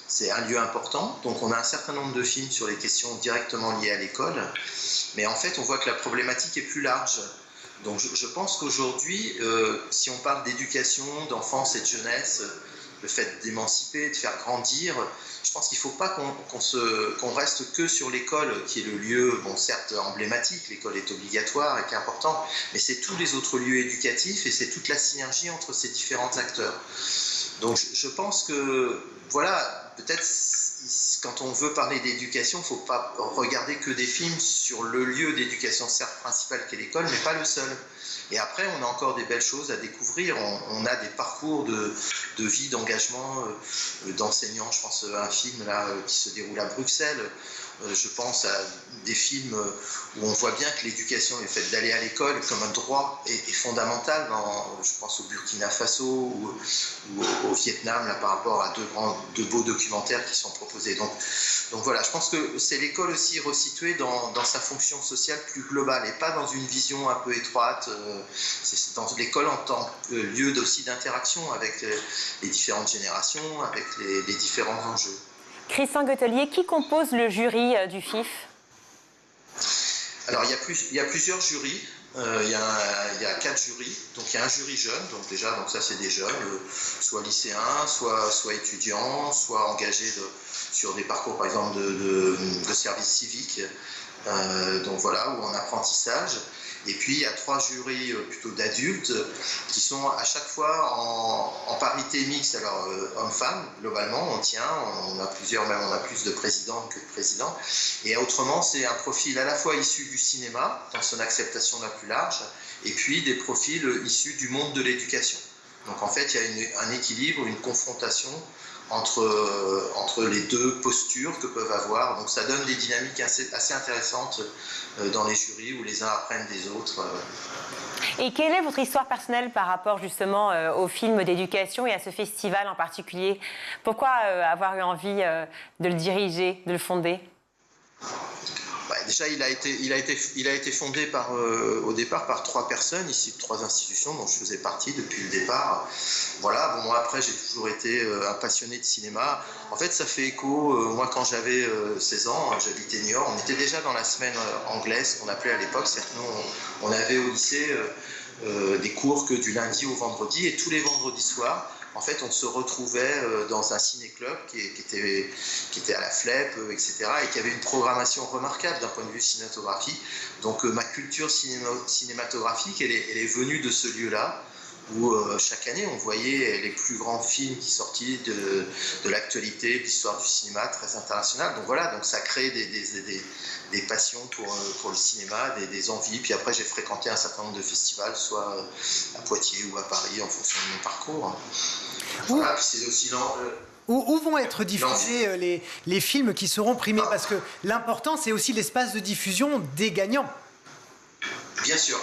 C'est un lieu important, donc on a un certain nombre de films sur les questions directement liées à l'école, mais en fait, on voit que la problématique est plus large. Donc je pense qu'aujourd'hui, si on parle d'éducation, d'enfance et de jeunesse, le fait d'émanciper, de faire grandir, je pense qu'il ne faut pas qu'on reste que sur l'école, qui est le lieu, certes emblématique, l'école est obligatoire et qui est important, mais c'est tous les autres lieux éducatifs et c'est toute la synergie entre ces différents acteurs. Donc je pense que, voilà, peut-être quand on veut parler d'éducation, il ne faut pas regarder que des films sur le lieu d'éducation, certes principal qu'est l'école, mais pas le seul. Et après, on a encore des belles choses à découvrir. On a des parcours de vie, d'engagement, d'enseignants. Je pense à un film là, qui se déroule à Bruxelles. Je pense à des films où on voit bien que l'éducation est faite d'aller à l'école comme un droit est fondamental. Je pense au Burkina Faso ou au Vietnam là, par rapport à deux beaux documentaires qui sont proposés. Donc voilà, je pense que c'est l'école aussi resituée dans sa fonction sociale plus globale et pas dans une vision un peu étroite. C'est dans l'école en tant que lieu aussi d'interaction avec les différentes générations, avec les différents enjeux. Christian Goettelier, qui compose le jury du FIF? Alors, il y a plusieurs jurys. Il y a 4 jurys. Donc, il y a un jury jeune. Donc, déjà, ça, c'est des jeunes, soit lycéens, soit étudiants, soit engagés sur des parcours, par exemple, de service civique. Donc, voilà, ou en apprentissage. Et puis, il y a 3 jurys plutôt d'adultes qui sont à chaque fois en parité mixte. Alors, hommes-femmes, globalement, on a plus de présidents que de présidents. Et autrement, c'est un profil à la fois issu du cinéma, dans son acceptation la plus large, et puis des profils issus du monde de l'éducation. Donc, en fait, il y a un équilibre, une confrontation entre les deux postures que peuvent avoir. Donc ça donne des dynamiques assez intéressantes dans les jurys où les uns apprennent des autres. Et quelle est votre histoire personnelle par rapport justement au film d'éducation et à ce festival en particulier? Pourquoi avoir eu envie de le diriger, de le fonder? Déjà, il a été fondé au départ par 3 personnes, ici 3 institutions dont je faisais partie depuis le départ. Voilà, après j'ai toujours été un passionné de cinéma. En fait, ça fait écho, moi quand j'avais 16 ans, j'habitais Niort, on était déjà dans la semaine anglaise qu'on appelait à l'époque, c'est-à-dire que nous on avait au lycée des cours que du lundi au vendredi, et tous les vendredis soirs, en fait, on se retrouvait dans un ciné-club qui était à la FLEP, etc., et qui avait une programmation remarquable d'un point de vue cinématographique. Donc ma culture cinématographique, elle est venue de ce lieu-là, où chaque année on voyait les plus grands films qui sortaient de l'actualité, de l'histoire du cinéma très international. Donc voilà, donc ça crée des passions pour le cinéma, des envies. Puis après j'ai fréquenté un certain nombre de festivals, soit à Poitiers ou à Paris en fonction de mon parcours. Voilà, puis c'est aussi Où vont être diffusés les films qui seront primés? Parce que l'important, c'est aussi l'espace de diffusion des gagnants. Bien sûr.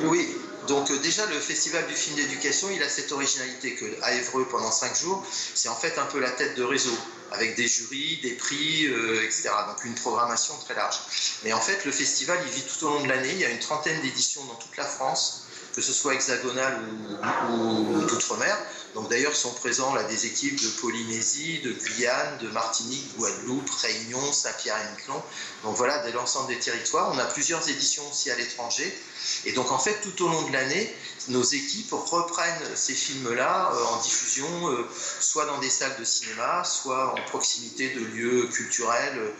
Oui, donc déjà le Festival du film d'éducation, il a cette originalité qu'à Évreux, pendant 5 jours, c'est en fait un peu la tête de réseau, avec des jurys, des prix, etc. Donc une programmation très large. Mais en fait, le festival, il vit tout au long de l'année. Il y a une 30aine d'éditions dans toute la France, que ce soit hexagonale ou d'outre-mer. Donc d'ailleurs sont présents là des équipes de Polynésie, de Guyane, de Martinique, Guadeloupe, Réunion, Saint-Pierre-et-Miquelon. Donc voilà, de l'ensemble des territoires. On a plusieurs éditions aussi à l'étranger. Et donc en fait, tout au long de l'année, nos équipes reprennent ces films-là en diffusion, soit dans des salles de cinéma, soit en proximité de lieux culturels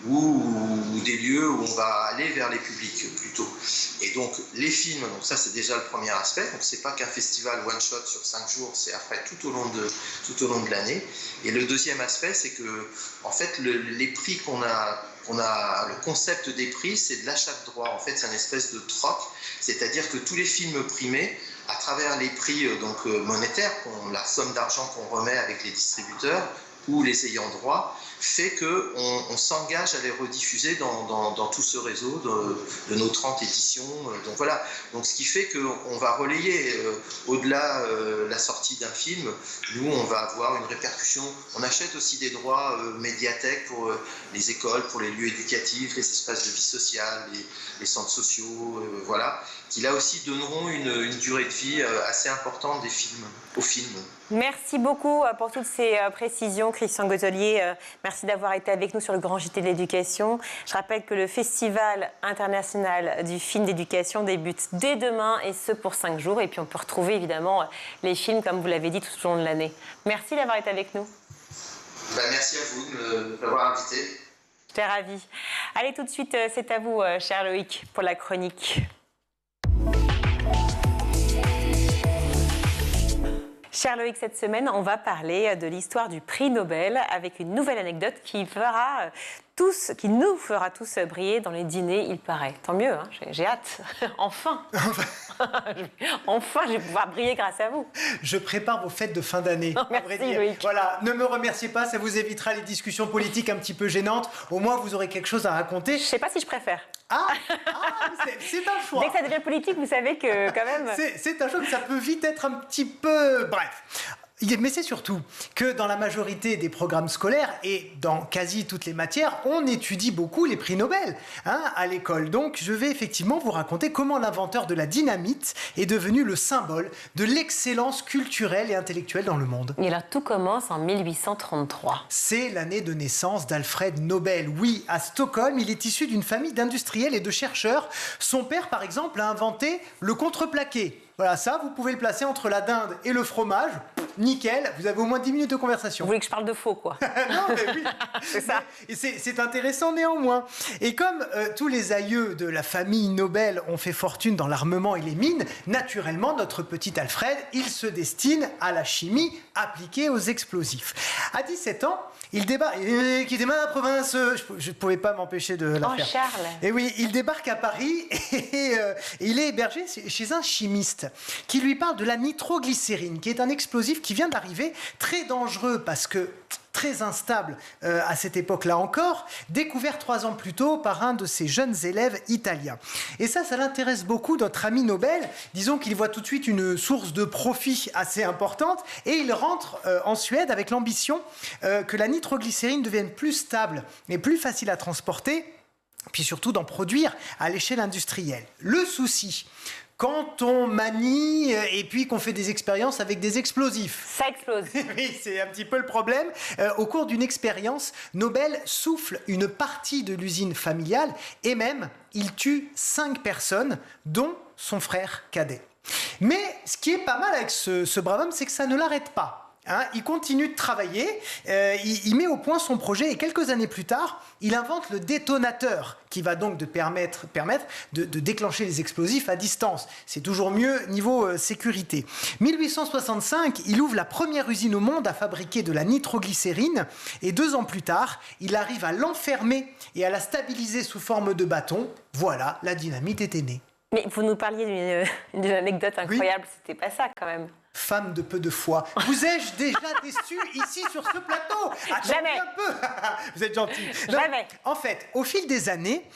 ou des lieux où on va aller vers les publics plutôt. Et donc les films, donc ça c'est déjà le premier aspect, donc c'est pas qu'un festival one shot sur 5 jours, c'est après tout au long de l'année. Et le deuxième aspect, c'est que en fait les prix qu'on a, le concept des prix, c'est de l'achat de droits. En fait, c'est une espèce de troc, c'est-à-dire que tous les films primés, à travers les prix monétaires, la somme d'argent qu'on remet avec les distributeurs ou les ayants droit, fait qu'on s'engage à les rediffuser dans tout ce réseau de nos 30 éditions. Donc voilà, donc ce qui fait qu'on va relayer au-delà la sortie d'un film, nous on va avoir une répercussion. On achète aussi des droits médiathèques pour les écoles, pour les lieux éducatifs, les espaces de vie sociale, les centres sociaux, voilà, qui là aussi donneront une durée de vie assez importante aux films. Merci beaucoup pour toutes ces précisions, Christian Gautelier. Merci d'avoir été avec nous sur le Grand JT de l'éducation. Je rappelle que le Festival international du film d'éducation débute dès demain, et ce pour 5 jours. Et puis on peut retrouver évidemment les films, comme vous l'avez dit, tout au long de l'année. Merci d'avoir été avec nous. Merci à vous de m'avoir invité. J'étais ravie. Allez, tout de suite, c'est à vous, cher Loïc, pour la chronique. Cher Loïc, cette semaine, on va parler de l'histoire du prix Nobel avec une nouvelle anecdote qui nous fera tous briller dans les dîners, il paraît. Tant mieux, hein, j'ai hâte. Enfin Enfin, je vais pouvoir briller grâce à vous. Je prépare vos fêtes de fin d'année. Merci, Loïc. Voilà, ne me remerciez pas, ça vous évitera les discussions politiques un petit peu gênantes. Au moins, vous aurez quelque chose à raconter. Je ne sais pas si je préfère. C'est un choix. Dès que ça devient politique, vous savez que quand même... C'est un choix que ça peut vite être un petit peu... Bref. Mais c'est surtout que dans la majorité des programmes scolaires et dans quasi toutes les matières, on étudie beaucoup les prix Nobel à l'école. Donc je vais effectivement vous raconter comment l'inventeur de la dynamite est devenu le symbole de l'excellence culturelle et intellectuelle dans le monde. Et alors tout commence en 1833. C'est l'année de naissance d'Alfred Nobel. Oui, à Stockholm, il est issu d'une famille d'industriels et de chercheurs. Son père, par exemple, a inventé le contreplaqué. Voilà, ça, vous pouvez le placer entre la dinde et le fromage. Nickel, vous avez au moins 10 minutes de conversation. Vous voulez que je parle de faux, quoi. Non, mais oui. C'est ça. Et c'est intéressant néanmoins. Et comme tous les aïeux de la famille Nobel ont fait fortune dans l'armement et les mines, naturellement, notre petit Alfred, il se destine à la chimie appliquée aux explosifs. À 17 ans, il débarque... Quittez ma province, je ne pouvais pas m'empêcher de la faire. Oh, Charles. Et oui, il débarque à Paris et il est hébergé chez un chimiste qui lui parle de la nitroglycérine, qui est un explosif qui vient d'arriver, très dangereux parce que très instable à cette époque-là encore, découvert 3 ans plus tôt par un de ses jeunes élèves italiens. Et ça l'intéresse beaucoup, notre ami Nobel. Disons qu'il voit tout de suite une source de profit assez importante et il rentre en Suède avec l'ambition que la nitroglycérine devienne plus stable et plus facile à transporter, puis surtout d'en produire à l'échelle industrielle. Le souci, quand on manie et puis qu'on fait des expériences avec des explosifs. Ça explose. Oui, c'est un petit peu le problème. Au cours d'une expérience, Nobel souffle une partie de l'usine familiale et même, il tue 5 personnes, dont son frère cadet. Mais ce qui est pas mal avec ce brave homme, c'est que ça ne l'arrête pas. Hein, il continue de travailler, il met au point son projet et quelques années plus tard, il invente le détonateur qui va donc permettre de déclencher les explosifs à distance. C'est toujours mieux niveau sécurité. 1865, il ouvre la première usine au monde à fabriquer de la nitroglycérine et 2 ans plus tard, il arrive à l'enfermer et à la stabiliser sous forme de bâton. Voilà, la dynamite était née. Mais vous nous parliez d'une anecdote incroyable, c'était pas ça quand même. Femme de peu de foi. Vous ai-je déjà déçu ici sur ce plateau? Attendez Jamais. un peu. Vous êtes gentil. Jamais. En fait, au fil des années,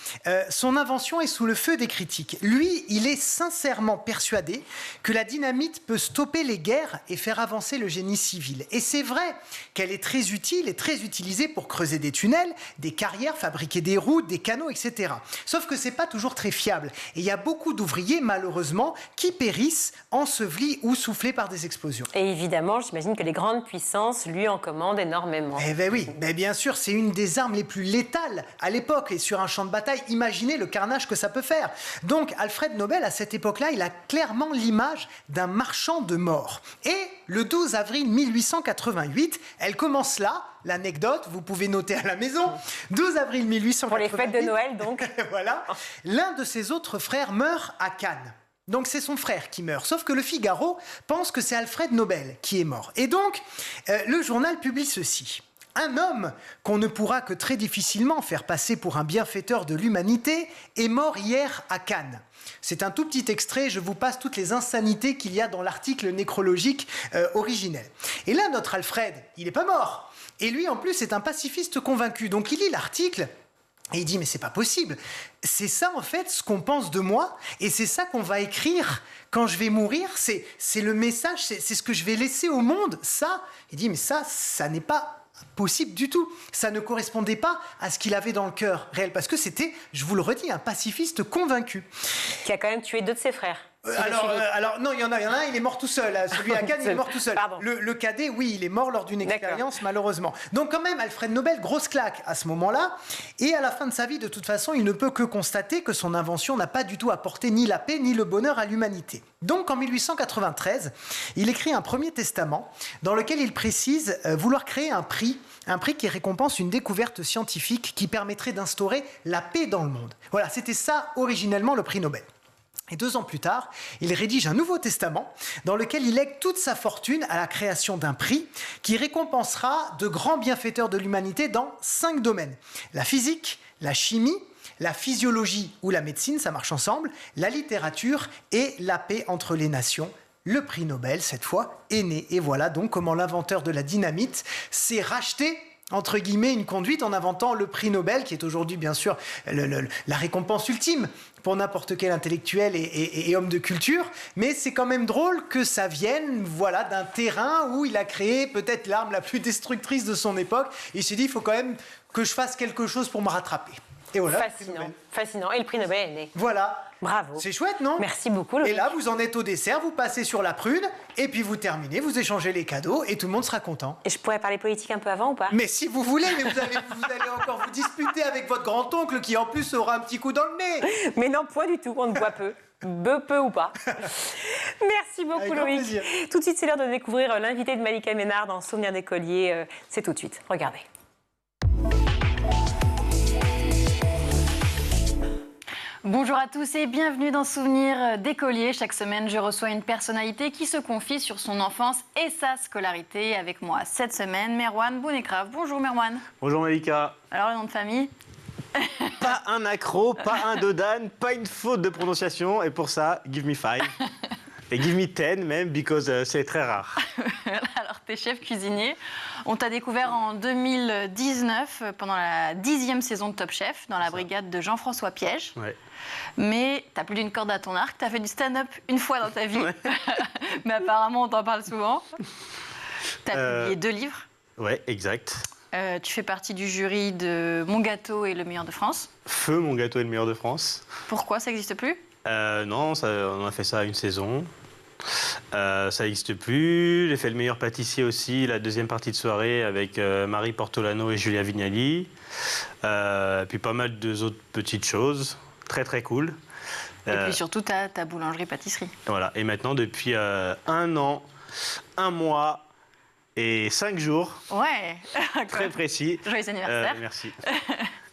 son invention est sous le feu des critiques. Lui, il est sincèrement persuadé que la dynamite peut stopper les guerres et faire avancer le génie civil. Et c'est vrai qu'elle est très utile et très utilisée pour creuser des tunnels, des carrières, fabriquer des routes, des canaux, etc. Sauf que c'est pas toujours très fiable. Et il y a beaucoup d'ouvriers, malheureusement, qui périssent ensevelis ou soufflés par des explosions. Et évidemment, j'imagine que les grandes puissances lui en commandent énormément. Eh bien oui, mais bien sûr, c'est une des armes les plus létales à l'époque. Et sur un champ de bataille, imaginez le carnage que ça peut faire. Donc, Alfred Nobel, à cette époque-là, il a clairement l'image d'un marchand de mort. Et le 12 avril 1888, elle commence là, l'anecdote, vous pouvez noter à la maison. 12 avril 1888. Pour les fêtes de Noël, donc. Voilà. L'un de ses autres frères meurt à Cannes. Donc c'est son frère qui meurt, sauf que le Figaro pense que c'est Alfred Nobel qui est mort. Et donc, le journal publie ceci. Un homme qu'on ne pourra que très difficilement faire passer pour un bienfaiteur de l'humanité est mort hier à Cannes. C'est un tout petit extrait, je vous passe toutes les insanités qu'il y a dans l'article nécrologique originel. Et là, notre Alfred, il n'est pas mort. Et lui, en plus, est un pacifiste convaincu. Donc il lit l'article. Et il dit, mais c'est pas possible. C'est ça, en fait, ce qu'on pense de moi. Et c'est ça qu'on va écrire quand je vais mourir. C'est le message, c'est ce que je vais laisser au monde. Ça, il dit, mais ça n'est pas possible du tout. Ça ne correspondait pas à ce qu'il avait dans le cœur réel. Parce que c'était, je vous le redis, un pacifiste convaincu. Qui a quand même tué 2 de ses frères. Alors non, il y en a un, il est mort tout seul. Celui à Cannes, il est mort tout seul. Pardon. Le cadet, oui, il est mort lors d'une expérience, malheureusement. Donc quand même, Alfred Nobel, grosse claque à ce moment-là. Et à la fin de sa vie, de toute façon, il ne peut que constater que son invention n'a pas du tout apporté ni la paix ni le bonheur à l'humanité. Donc en 1893, il écrit un premier testament dans lequel il précise vouloir créer un prix qui récompense une découverte scientifique qui permettrait d'instaurer la paix dans le monde. Voilà, c'était ça originellement le prix Nobel. Et 2 ans plus tard, il rédige un Nouveau Testament dans lequel il lègue toute sa fortune à la création d'un prix qui récompensera de grands bienfaiteurs de l'humanité dans 5 domaines. La physique, la chimie, la physiologie ou la médecine, ça marche ensemble, la littérature et la paix entre les nations. Le prix Nobel, cette fois, est né. Et voilà donc comment l'inventeur de la dynamite s'est racheté entre guillemets, une conduite en inventant le prix Nobel, qui est aujourd'hui, bien sûr, la récompense ultime pour n'importe quel intellectuel et homme de culture. Mais c'est quand même drôle que ça vienne, voilà, d'un terrain où il a créé peut-être l'arme la plus destructrice de son époque. Et il s'est dit, il faut quand même que je fasse quelque chose pour me rattraper. Et voilà. Fascinant, fascinant. Et le prix Nobel est né. Voilà. Bravo. C'est chouette, non? Merci beaucoup, Loïc. Et là, vous en êtes au dessert, vous passez sur la prune, et puis vous terminez, vous échangez les cadeaux, et tout le monde sera content. Et je pourrais parler politique un peu avant ou pas? Mais si vous voulez, mais vous allez encore vous disputer avec votre grand-oncle qui, en plus, aura un petit coup dans le nez. Mais non, point du tout, on ne boit peu. Peu ou pas. Merci beaucoup, Loïc. Plaisir. Tout de suite, c'est l'heure de découvrir l'invité de Malika Ménard dans Souvenirs d'écolier. C'est tout de suite. Regardez. Bonjour à tous et bienvenue dans Souvenirs d'écolier. Chaque semaine, je reçois une personnalité qui se confie sur son enfance et sa scolarité. Avec moi cette semaine, Merwan Bounekraf. Bonjour Merwan. Bonjour Malika. Alors, le nom de famille? Pas un accro, pas un dodane, pas une faute de prononciation. Et pour ça, give me 5. Et give me 10 même, because c'est très rare. Alors, t'es chef cuisinier. On t'a découvert en 2019 pendant la 10e saison de Top Chef dans la brigade de Jean-François Piège. Ouais. Mais t'as plus d'une corde à ton arc. T'as fait du stand-up une fois dans ta vie. Ouais. Mais apparemment, on t'en parle souvent. T'as publié 2 livres. Ouais, exact. Tu fais partie du jury de Mon gâteau est le meilleur de France. Feu, Mon gâteau est le meilleur de France. Pourquoi ça n'existe plus? Non, on a fait ça une saison. Ça n'existe plus. J'ai fait le meilleur pâtissier aussi, la 2e partie de soirée avec Marie Portolano et Julia Vignali. Puis pas mal d'autres petites choses, très très cool. Et puis surtout, ta boulangerie-pâtisserie. Voilà. Et maintenant, depuis 1 an, 1 mois et 5 jours. Ouais. Très précis. Joyeux anniversaire. Merci.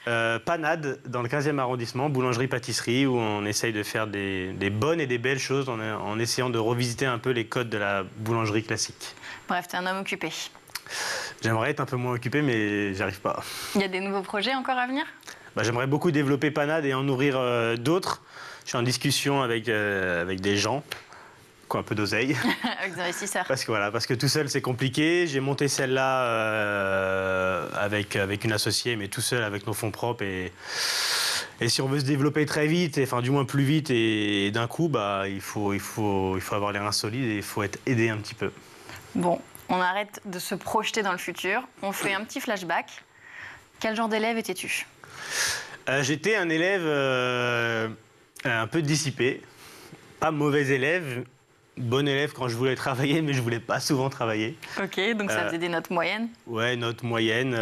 Panade, dans le 15e arrondissement, boulangerie-pâtisserie, où on essaye de faire des bonnes et des belles choses en essayant de revisiter un peu les codes de la boulangerie classique. Bref, t'es un homme occupé. J'aimerais être un peu moins occupé, mais j'arrive pas. Il y a des nouveaux projets encore à venir ? J'aimerais beaucoup développer Panade et en nourrir d'autres. Je suis en discussion avec des gens qui ont un peu d'oseille. Avec des investisseurs. Parce que tout seul, c'est compliqué. J'ai monté celle-là avec une associée, mais tout seul avec nos fonds propres. Et si on veut se développer très vite, enfin du moins plus vite et d'un coup, il faut avoir les reins solides et il faut être aidé un petit peu. Bon, on arrête de se projeter dans le futur. On fait un petit flashback. Quel genre d'élève étais-tu ? J'étais un élève un peu dissipé. Pas mauvais élève. Bon élève quand je voulais travailler, mais je voulais pas souvent travailler. Ok, donc ça faisait des notes moyennes. Ouais, notes moyennes.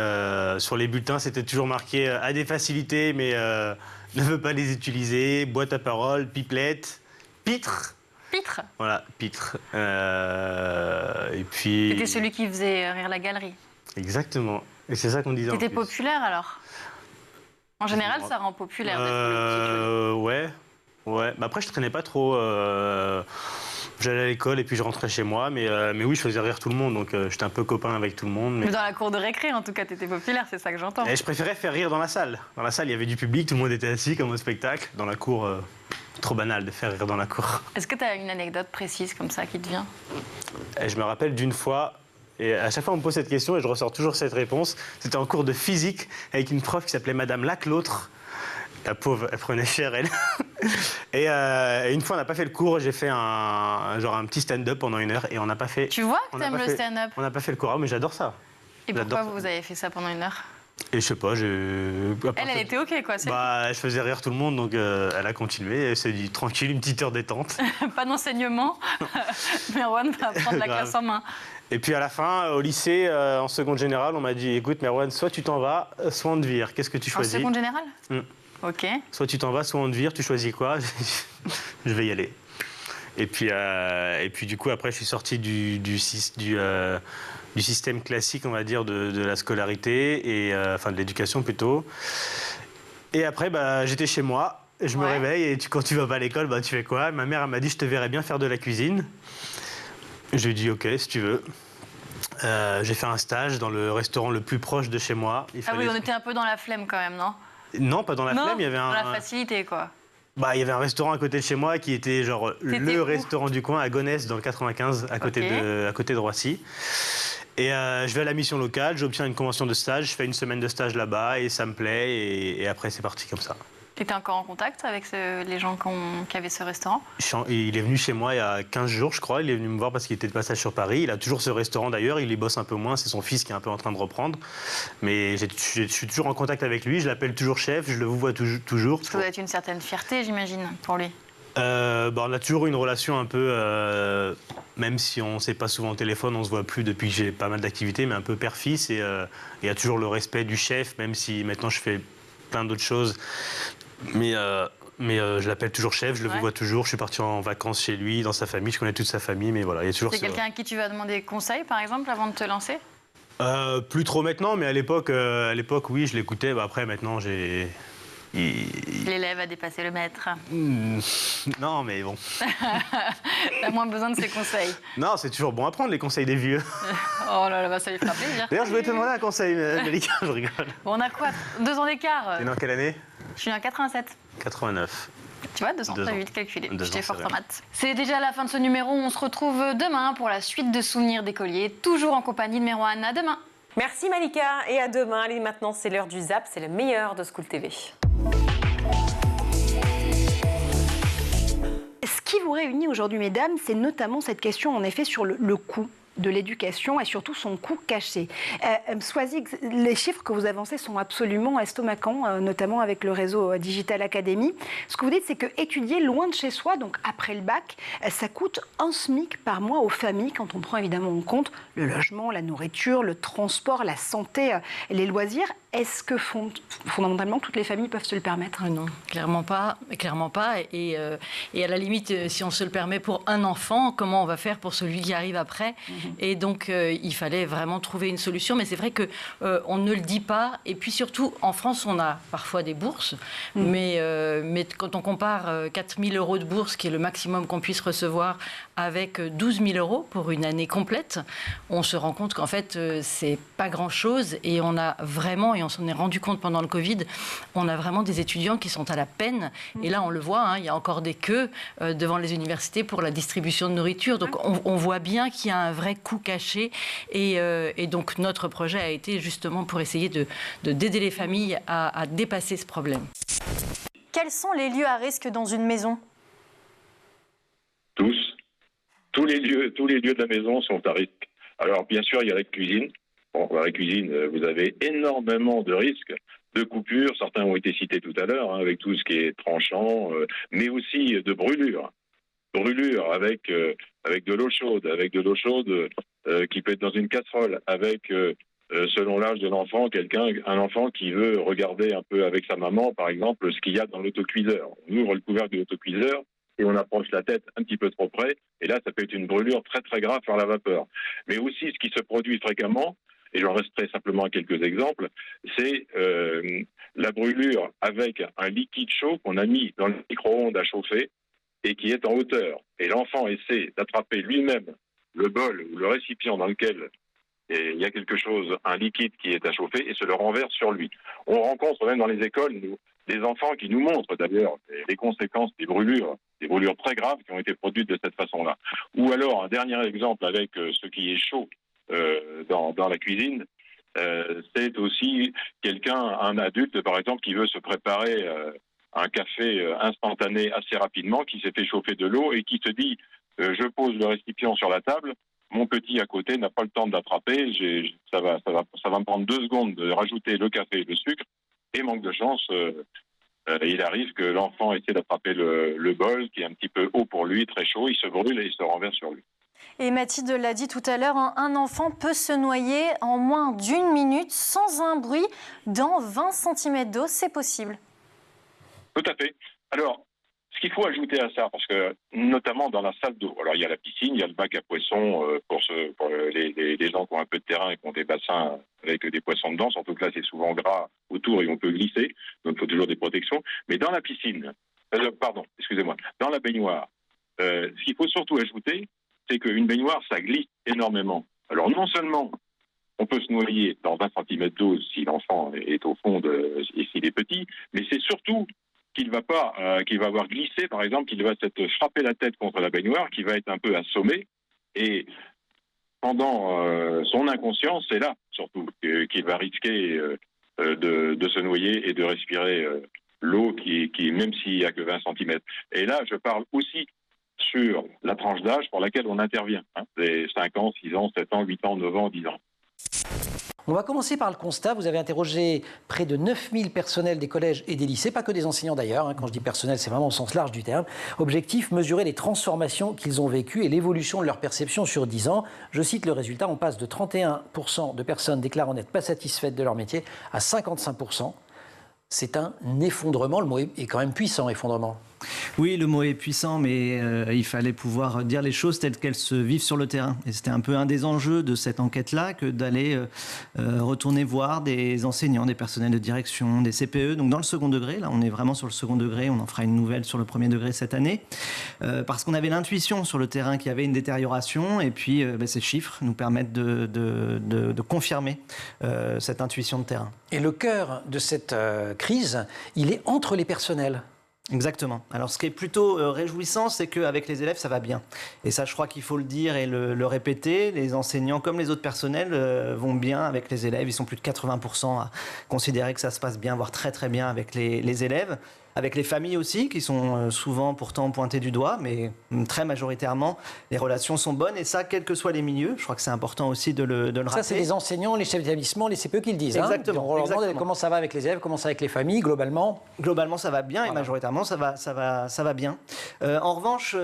Sur les bulletins, c'était toujours marqué à des facilités, mais ne veut pas les utiliser. Boîte à parole, pipelette, pitre. Pitre. Voilà, pitre. Et puis. T'étais celui qui faisait rire la galerie. Exactement. Et c'est ça qu'on disait. T'étais populaire alors ? En général, ça rend populaire d'être le petit. Ouais. Mais après, je traînais pas trop. J'allais à l'école et puis je rentrais chez moi, mais oui, je faisais rire tout le monde, donc j'étais un peu copain avec tout le monde. Mais dans la cour de récré, en tout cas, t'étais populaire, c'est ça que j'entends. Et je préférais faire rire dans la salle. Dans la salle, il y avait du public, tout le monde était assis comme au spectacle. Dans la cour, trop banal de faire rire dans la cour. Est-ce que t'as une anecdote précise comme ça qui te vient ? Et je me rappelle d'une fois, et à chaque fois on me pose cette question et je ressors toujours cette réponse. C'était en cours de physique avec une prof qui s'appelait Madame Laclautre. La pauvre, elle prenait cher, elle. Et une fois, on n'a pas fait le cours, j'ai fait un petit stand-up pendant 1 heure et on n'a pas fait... Tu vois que t'aimes le stand-up ? On n'a pas fait le cours, mais j'adore ça. Et pourquoi vous avez fait ça pendant 1 heure ? Et je sais pas, Elle était OK, quoi. Je faisais rire tout le monde, donc elle a continué. Elle s'est dit, tranquille, une petite heure détente. Pas d'enseignement. Merwan va prendre la classe en main. Et puis à la fin, au lycée, en seconde générale, on m'a dit, écoute, Merwan, soit tu t'en vas, soit on te vire. Qu'est-ce que tu choisis ? En seconde générale ? OK. Soit tu t'en vas, soit on te vire, tu choisis quoi ? Je vais y aller. Et puis du coup, après, je suis sorti du système classique, on va dire, de la scolarité, et, enfin de l'éducation plutôt. Et après, j'étais chez moi, je me réveille, et quand tu vas pas à l'école, tu fais quoi ? Ma mère, elle m'a dit, je te verrais bien faire de la cuisine. Je lui ai dit, OK, si tu veux. J'ai fait un stage dans le restaurant le plus proche de chez moi. Oui, on était un peu dans la flemme quand même, non ? Non, pas dans la flemme, il y avait dans la facilité, quoi. Il y avait un restaurant à côté de chez moi qui était genre le restaurant du coin à Gonesse dans le 95, à côté de Roissy. Et je vais à la mission locale, j'obtiens une convention de stage, je fais 1 semaine de stage là-bas et ça me plaît, et après c'est parti comme ça. Tu étais encore en contact avec les gens qui avaient ce restaurant ? Il est venu chez moi il y a 15 jours, je crois. Il est venu me voir parce qu'il était de passage sur Paris. Il a toujours ce restaurant d'ailleurs, il y bosse un peu moins. C'est son fils qui est un peu en train de reprendre. Mais je suis toujours en contact avec lui, je l'appelle toujours chef, je le vois toujours. Ça doit être une certaine fierté, j'imagine, pour lui. On a toujours eu une relation un peu, même si on ne s'est pas souvent au téléphone, on ne se voit plus depuis que j'ai pas mal d'activités, mais un peu père-fils. Et il y a toujours le respect du chef, même si maintenant je fais plein d'autres choses. Mais je l'appelle toujours chef, je le vois toujours. Je suis parti en vacances chez lui, dans sa famille, je connais toute sa famille, mais voilà, il y a toujours. C'est quelqu'un à qui tu vas demander conseil, par exemple, avant de te lancer ? Plus trop maintenant, mais à l'époque, oui, je l'écoutais. Après, maintenant, j'ai. L'élève a dépassé le maître. Non, mais bon. T'as moins besoin de ses conseils. Non, c'est toujours bon à prendre les conseils des vieux. Oh là là, ça lui fera plaisir. D'ailleurs, je voulais te demander un conseil, Malika, je rigole. Bon, on a quoi ? 2 ans d'écart. T'es dans quelle année ? Je suis en 87. 89. Tu vois, 2 ans, t'as vite calculé. J'étais forte en maths. C'est déjà la fin de ce numéro. On se retrouve demain pour la suite de Souvenirs d'écoliers, toujours en compagnie de Merwan. À demain. Merci Malika, et à demain. Allez, maintenant, c'est l'heure du Zap, c'est le meilleur de School TV. Ce qui vous réunit aujourd'hui, mesdames, c'est notamment cette question, en effet, sur le coût de l'éducation et surtout son coût caché. Swazik, les chiffres que vous avancez sont absolument estomacants, notamment avec le réseau Digital Academy. Ce que vous dites, c'est que étudier loin de chez soi, donc après le bac, ça coûte 1 SMIC par mois aux familles, quand on prend évidemment en compte le logement, la nourriture, le transport, la santé, les loisirs. est-ce que fondamentalement toutes les familles peuvent se le permettre? Non, clairement pas. Et à la limite, si on se le permet pour un enfant, comment on va faire pour celui qui arrive après? Et donc, il fallait vraiment trouver une solution. Mais c'est vrai que on ne le dit pas. Et puis surtout, en France, on a parfois des bourses. Mais quand on compare 4 000 € de bourse, qui est le maximum qu'on puisse recevoir, avec 12 000 € pour une année complète, on se rend compte qu'en fait, c'est pas grand-chose. Et on a vraiment, et on s'en est rendu compte pendant le Covid, on a vraiment des étudiants qui sont à la peine. Et là, on le voit, il y a encore des queues devant les universités pour la distribution de nourriture. Donc, on voit bien qu'il y a un vrai coût caché. Et donc, notre projet a été justement pour essayer d'aider les familles à dépasser ce problème. Quels sont les lieux à risque dans une maison? Tous les lieux de la maison sont à risque. Alors, bien sûr, il y a la cuisine. Bon, dans la cuisine, vous avez énormément de risques de coupures. Certains ont été cités tout à l'heure, avec tout ce qui est tranchant, mais aussi de brûlures. Brûlures avec de l'eau chaude, qui peut être dans une casserole, avec, selon l'âge de l'enfant, un enfant qui veut regarder un peu avec sa maman, par exemple, ce qu'il y a dans l'autocuiseur. On ouvre le couvercle de l'autocuiseur et on approche la tête un petit peu trop près, et là, ça peut être une brûlure très très grave par la vapeur. Mais aussi, ce qui se produit fréquemment, et j'en resterai simplement à quelques exemples, c'est la brûlure avec un liquide chaud qu'on a mis dans le micro-ondes à chauffer et qui est en hauteur. Et l'enfant essaie d'attraper lui-même le bol ou le récipient dans lequel il y a quelque chose, un liquide qui est à chauffer, et se le renverse sur lui. On rencontre même dans les écoles des enfants qui nous montrent d'ailleurs les conséquences des brûlures très graves qui ont été produites de cette façon-là. Ou alors, un dernier exemple avec ce qui est chaud dans la cuisine, c'est aussi un adulte par exemple, qui veut se préparer un café instantané assez rapidement, qui s'est fait chauffer de l'eau et qui se dit je pose le récipient sur la table, mon petit à côté n'a pas le temps de l'attraper, ça va me prendre 2 secondes de rajouter le café et le sucre, et manque de chance, il arrive que l'enfant essaie d'attraper le bol qui est un petit peu haut pour lui, très chaud, il se brûle et il se renverse sur lui. Et Mathilde l'a dit tout à l'heure, un enfant peut se noyer en moins d'1 minute sans un bruit dans 20 cm d'eau. C'est possible? Tout à fait. Alors, ce qu'il faut ajouter à ça, parce que notamment dans la salle d'eau, alors il y a la piscine, il y a le bac à poissons pour les gens qui ont un peu de terrain et qui ont des bassins avec des poissons dedans, surtout que là c'est souvent gras autour et on peut glisser, donc il faut toujours des protections. Mais dans la piscine, dans la baignoire, ce qu'il faut surtout ajouter, c'est qu'une baignoire, ça glisse énormément. Alors non seulement on peut se noyer dans 20 cm d'eau si l'enfant est au fond et s'il est petit, mais c'est surtout qu'il va avoir glissé, par exemple, qu'il va s'être frappé la tête contre la baignoire, qu'il va être un peu assommé, et pendant son inconscience, c'est là, surtout, qu'il va risquer de se noyer et de respirer l'eau qui même s'il n'y a que 20 cm. Et là, je parle aussi sur la tranche d'âge pour laquelle on intervient, les 5 ans, 6 ans, 7 ans, 8 ans, 9 ans, 10 ans. On va commencer par le constat. Vous avez interrogé près de 9000 personnels des collèges et des lycées, pas que des enseignants d'ailleurs. Quand je dis personnel, c'est vraiment au sens large du terme. Objectif, mesurer les transformations qu'ils ont vécues et l'évolution de leur perception sur 10 ans. Je cite le résultat, on passe de 31% de personnes déclarant n'être pas satisfaites de leur métier à 55%. C'est un effondrement. Le mot est quand même puissant, effondrement. Oui, le mot est puissant, mais il fallait pouvoir dire les choses telles qu'elles se vivent sur le terrain. Et c'était un peu un des enjeux de cette enquête-là que d'aller retourner voir des enseignants, des personnels de direction, des CPE. Donc dans le second degré, là on est vraiment sur le second degré, on en fera une nouvelle sur le premier degré cette année, parce qu'on avait l'intuition sur le terrain qu'il y avait une détérioration, et puis ces chiffres nous permettent de confirmer cette intuition de terrain. Et le cœur de cette crise, il est entre les personnels. Exactement. Alors ce qui est plutôt réjouissant, c'est qu'avec les élèves, ça va bien. Et ça, je crois qu'il faut le dire et le répéter. Les enseignants, comme les autres personnels, vont bien avec les élèves. Ils sont plus de 80% à considérer que ça se passe bien, voire très très bien avec les élèves. avec les familles aussi, qui sont souvent pourtant pointées du doigt, mais très majoritairement, les relations sont bonnes, et ça, quels que soient les milieux. Je crois que c'est important aussi de le rappeler. Ça, c'est les enseignants, les chefs d'établissement, les CPE qui le disent. Exactement. On leur demande comment ça va avec les élèves, comment ça va avec les familles, globalement. Globalement, ça va bien, et majoritairement, ça va bien. En revanche,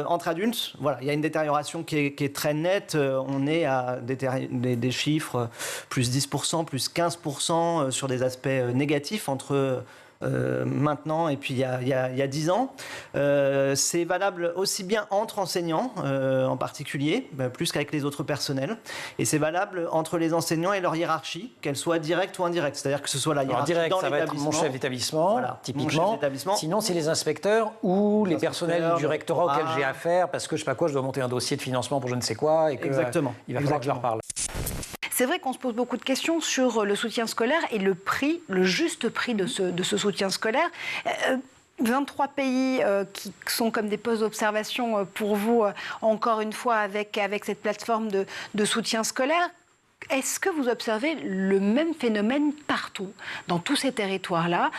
entre adultes, voilà, il y a une détérioration qui est très nette. On est à des chiffres plus 10%, plus 15% sur des aspects négatifs entre maintenant et puis il y a 10 ans. C'est valable aussi bien entre enseignants en particulier, plus qu'avec les autres personnels. Et c'est valable entre les enseignants et leur hiérarchie, qu'elle soit directe ou indirecte. C'est-à-dire que ce soit la hiérarchie direct, dans ça va être mon chef d'établissement, voilà, typiquement. Sinon, c'est les inspecteurs ou les personnels du rectorat auxquels j'ai affaire parce que je sais pas quoi, je dois monter un dossier de financement pour je ne sais quoi et que Exactement. Il va falloir que je leur parle. C'est vrai qu'on se pose beaucoup de questions sur le soutien scolaire et le prix, le juste prix de ce soutien scolaire. 23 pays qui sont comme des postes d'observation pour vous, encore une fois, avec cette plateforme de soutien scolaire. Est-ce que vous observez le même phénomène partout, dans tous ces territoires-là?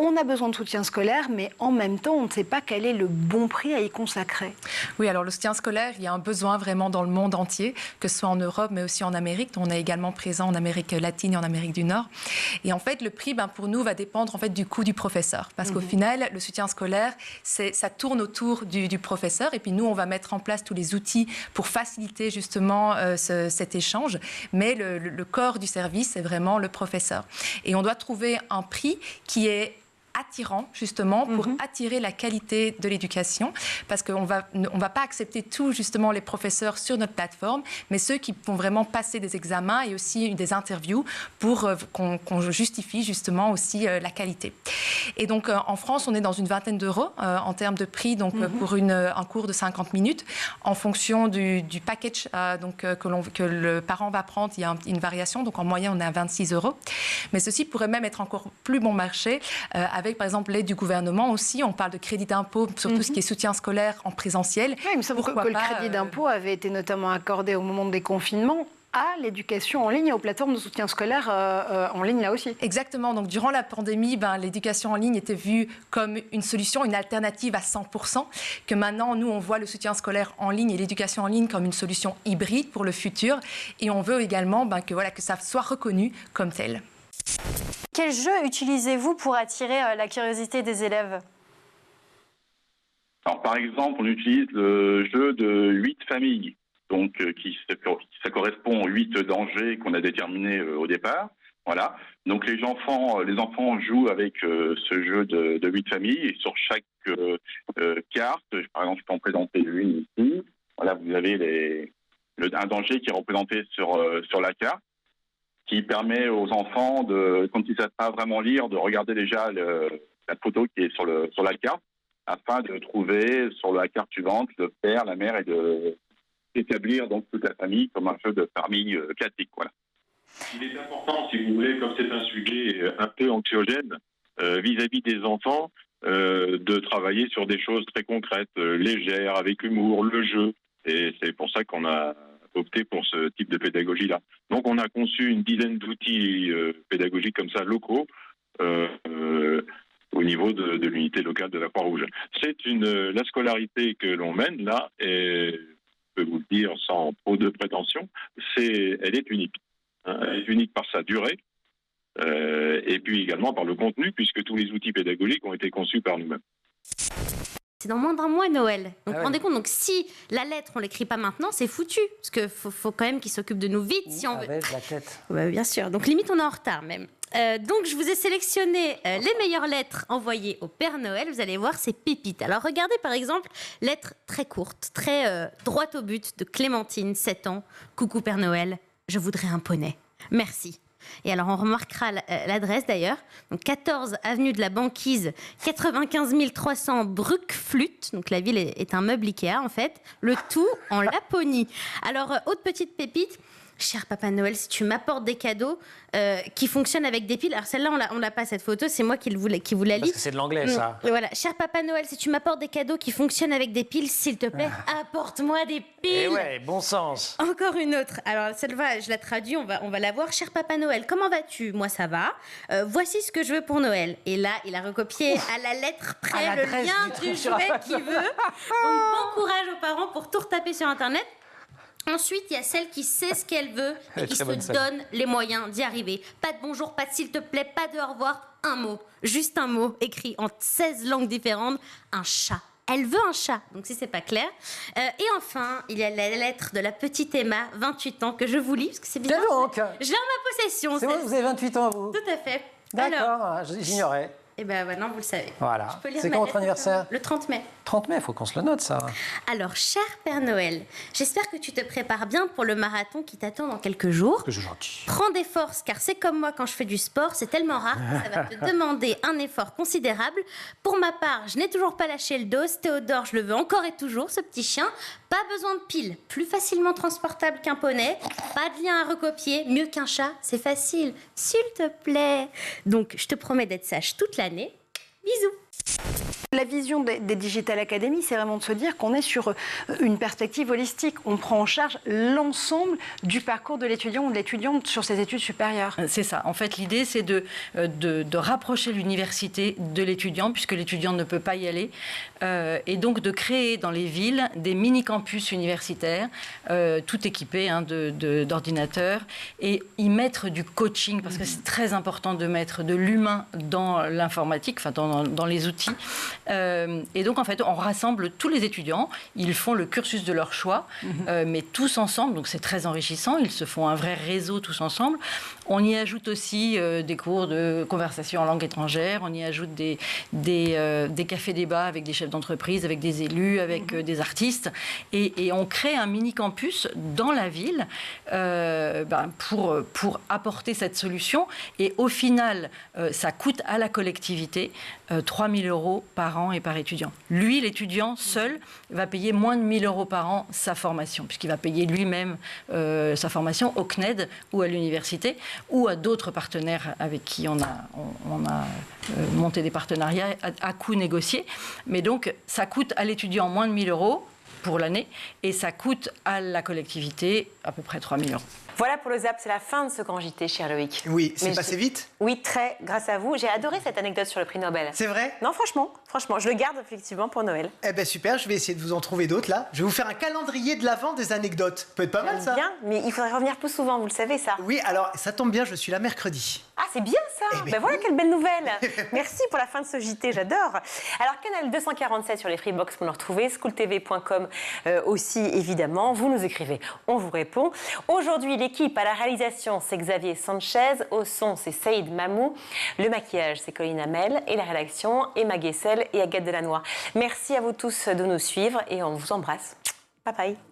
On a besoin de soutien scolaire, mais en même temps, on ne sait pas quel est le bon prix à y consacrer. Oui, alors le soutien scolaire, il y a un besoin vraiment dans le monde entier, que ce soit en Europe, mais aussi en Amérique. On est également présent en Amérique latine et en Amérique du Nord. Et en fait, le prix, pour nous, va dépendre en fait, du coût du professeur. Parce qu'au final, le soutien scolaire, ça tourne autour du professeur. Et puis nous, on va mettre en place tous les outils pour faciliter justement cet échange. Mais le corps du service, c'est vraiment le professeur. Et on doit trouver un prix qui est attirant, justement, pour attirer la qualité de l'éducation, parce qu'on va pas accepter tous, justement, les professeurs sur notre plateforme, mais ceux qui vont vraiment passer des examens et aussi des interviews pour qu'on justifie, justement, aussi la qualité. Et donc, en France, on est dans une vingtaine d'euros en termes de prix, donc pour un cours de 50 minutes. En fonction du package que le parent va prendre, il y a une variation, donc en moyenne, on est à 26 euros. Mais ceci pourrait même être encore plus bon marché avec, par exemple, l'aide du gouvernement aussi. On parle de crédit d'impôt sur tout ce qui est soutien scolaire en présentiel. Oui, il me semble que le crédit d'impôt avait été notamment accordé au moment des confinements à l'éducation en ligne et aux plateformes de soutien scolaire en ligne là aussi. Exactement. Donc, durant la pandémie, l'éducation en ligne était vue comme une solution, une alternative à 100%. Que maintenant, nous, on voit le soutien scolaire en ligne et l'éducation en ligne comme une solution hybride pour le futur. Et on veut également que ça soit reconnu comme tel. Quel jeu utilisez-vous pour attirer la curiosité des élèves? Alors, par exemple, on utilise le jeu de 8 familles, donc ça correspond aux 8 dangers qu'on a déterminés au départ. Voilà. Donc les enfants jouent avec ce jeu de 8 familles, et sur chaque carte, par exemple, je peux en présenter une ici. Voilà, vous avez un danger qui est représenté sur la carte, qui permet aux enfants, quand ils ne savent pas vraiment lire, de regarder déjà la photo qui est sur la carte, afin de trouver sur la carte suivante le père, la mère, et d'établir donc toute la famille comme un jeu de famille classique. Voilà. Il est important, si vous voulez, comme c'est un sujet un peu anxiogène vis-à-vis des enfants, de travailler sur des choses très concrètes, légères, avec humour, le jeu. Et c'est pour ça qu'on a opté pour ce type de pédagogie-là. Donc on a conçu une dizaine d'outils pédagogiques comme ça, locaux, au niveau de l'unité locale de la Croix-Rouge. La scolarité que l'on mène là, et je peux vous le dire sans trop de prétention, elle est unique. Elle est unique par sa durée, et puis également par le contenu, puisque tous les outils pédagogiques ont été conçus par nous-mêmes. C'est dans moins d'un mois Noël. Donc rendez compte, donc si la lettre on l'écrit pas maintenant, c'est foutu, parce que faut quand même qu'il s'occupe de nous vite si on veut. Avec la tête. Bien sûr. Donc limite on est en retard même. Donc je vous ai sélectionné les meilleures lettres envoyées au Père Noël. Vous allez voir, c'est pépites. Alors regardez par exemple, lettre très courte, très droite au but de Clémentine, 7 ans. Coucou Père Noël, je voudrais un poney. Merci. Et alors, on remarquera l'adresse d'ailleurs. Donc, 14 avenue de la Banquise, 95 300 Bruckflûte. Donc, la ville est un meuble Ikea, en fait. Le tout en Laponie. Alors, autre petite pépite. cher Papa Noël, si tu m'apportes des cadeaux qui fonctionnent avec des piles. Alors celle-là, on l'a pas cette photo, c'est moi qui vous la lis. Parce que c'est de l'anglais, ça. Voilà, cher Papa Noël, si tu m'apportes des cadeaux qui fonctionnent avec des piles, s'il te plaît, apporte-moi des piles. Eh ouais, bon sens. Encore une autre. Alors celle-là, je la traduis, on va la voir. Cher Papa Noël, comment vas-tu? Moi, ça va. Voici ce que je veux pour Noël. Et là, il a recopié à la lettre près le lien du jouet qu'il veut. Donc bon courage aux parents pour tout retaper sur Internet. Ensuite, il y a celle qui sait ce qu'elle veut et qui se donne les moyens d'y arriver. Pas de bonjour, pas de s'il te plaît, pas de au revoir, un mot. Juste un mot écrit en 16 langues différentes, un chat. Elle veut un chat, donc si c'est pas clair. Et enfin, il y a la lettre de la petite Emma, 28 ans, que je vous lis, parce que c'est bien. Donc, je l'ai en ma possession. C'est vrai, vous avez 28 ans, vous? Tout à fait. D'accord, j'ignorais. Eh bien, maintenant, vous le savez. Voilà. C'est quand votre anniversaire? Le 30 mai. 30 mai, il faut qu'on se le note, ça. Alors, cher Père Noël, j'espère que tu te prépares bien pour le marathon qui t'attend dans quelques jours. Que c'est gentil. Prends des forces, car c'est comme moi quand je fais du sport, c'est tellement rare que ça va te demander un effort considérable. Pour ma part, je n'ai toujours pas lâché le dos. Théodore, je le veux encore et toujours, ce petit chien. Pas besoin de piles, plus facilement transportable qu'un poney. Pas de lien à recopier, mieux qu'un chat, c'est facile. S'il te plaît. Donc, je te promets d'être sage toute l'année. Bisous. La vision des Digital Academy, c'est vraiment de se dire qu'on est sur une perspective holistique. On prend en charge l'ensemble du parcours de l'étudiant ou de l'étudiante sur ses études supérieures. C'est ça. En fait, l'idée, c'est de rapprocher l'université de l'étudiant, puisque l'étudiant ne peut pas y aller, et donc de créer dans les villes des mini-campus universitaires, tout équipés d'ordinateurs, et y mettre du coaching, parce que c'est très important de mettre de l'humain dans l'informatique, enfin dans les outils. Et donc, en fait, on rassemble tous les étudiants. Ils font le cursus de leur choix, mais tous ensemble. Donc, c'est très enrichissant. Ils se font un vrai réseau tous ensemble. On y ajoute aussi des cours de conversation en langue étrangère. On y ajoute des cafés-débats avec des chefs d'entreprise, avec des élus, avec des artistes. Et on crée un mini-campus dans la ville pour apporter cette solution. Et au final, ça coûte à la collectivité 3 000 € par an et par étudiant. Lui, l'étudiant seul, va payer moins de 1 000 € par an sa formation, puisqu'il va payer lui-même sa formation au CNED ou à l'université, ou à d'autres partenaires avec qui on a monté des partenariats à coût négocié. Mais donc, ça coûte à l'étudiant moins de 1 000 € pour l'année, et ça coûte à la collectivité à peu près 3 000 €. Voilà pour le ZAP, c'est la fin de ce grand JT, cher Loïc. Oui, c'est passé vite. Oui, très, grâce à vous. J'ai adoré cette anecdote sur le prix Nobel. C'est vrai? Non, franchement, je le garde effectivement pour Noël. Eh ben super, je vais essayer de vous en trouver d'autres là. Je vais vous faire un calendrier de l'Avent des anecdotes. Peut être pas mal ça. Bien, mais il faudrait revenir plus souvent, vous le savez ça. Oui, alors ça tombe bien, je suis là mercredi. Ah, c'est bien ça. Ben voilà quelle belle nouvelle. Merci pour la fin de ce JT, j'adore. Alors canal 247 sur les Freebox pour nous retrouver, schooltv.com aussi évidemment. Vous nous écrivez, on vous répond. Aujourd'hui, l'équipe à la réalisation, c'est Xavier Sanchez. Au son, c'est Saïd Mamou. Le maquillage, c'est Colline Hamel. Et la rédaction, Emma Guessel et Agathe Delannoy. Merci à vous tous de nous suivre et on vous embrasse. Bye bye.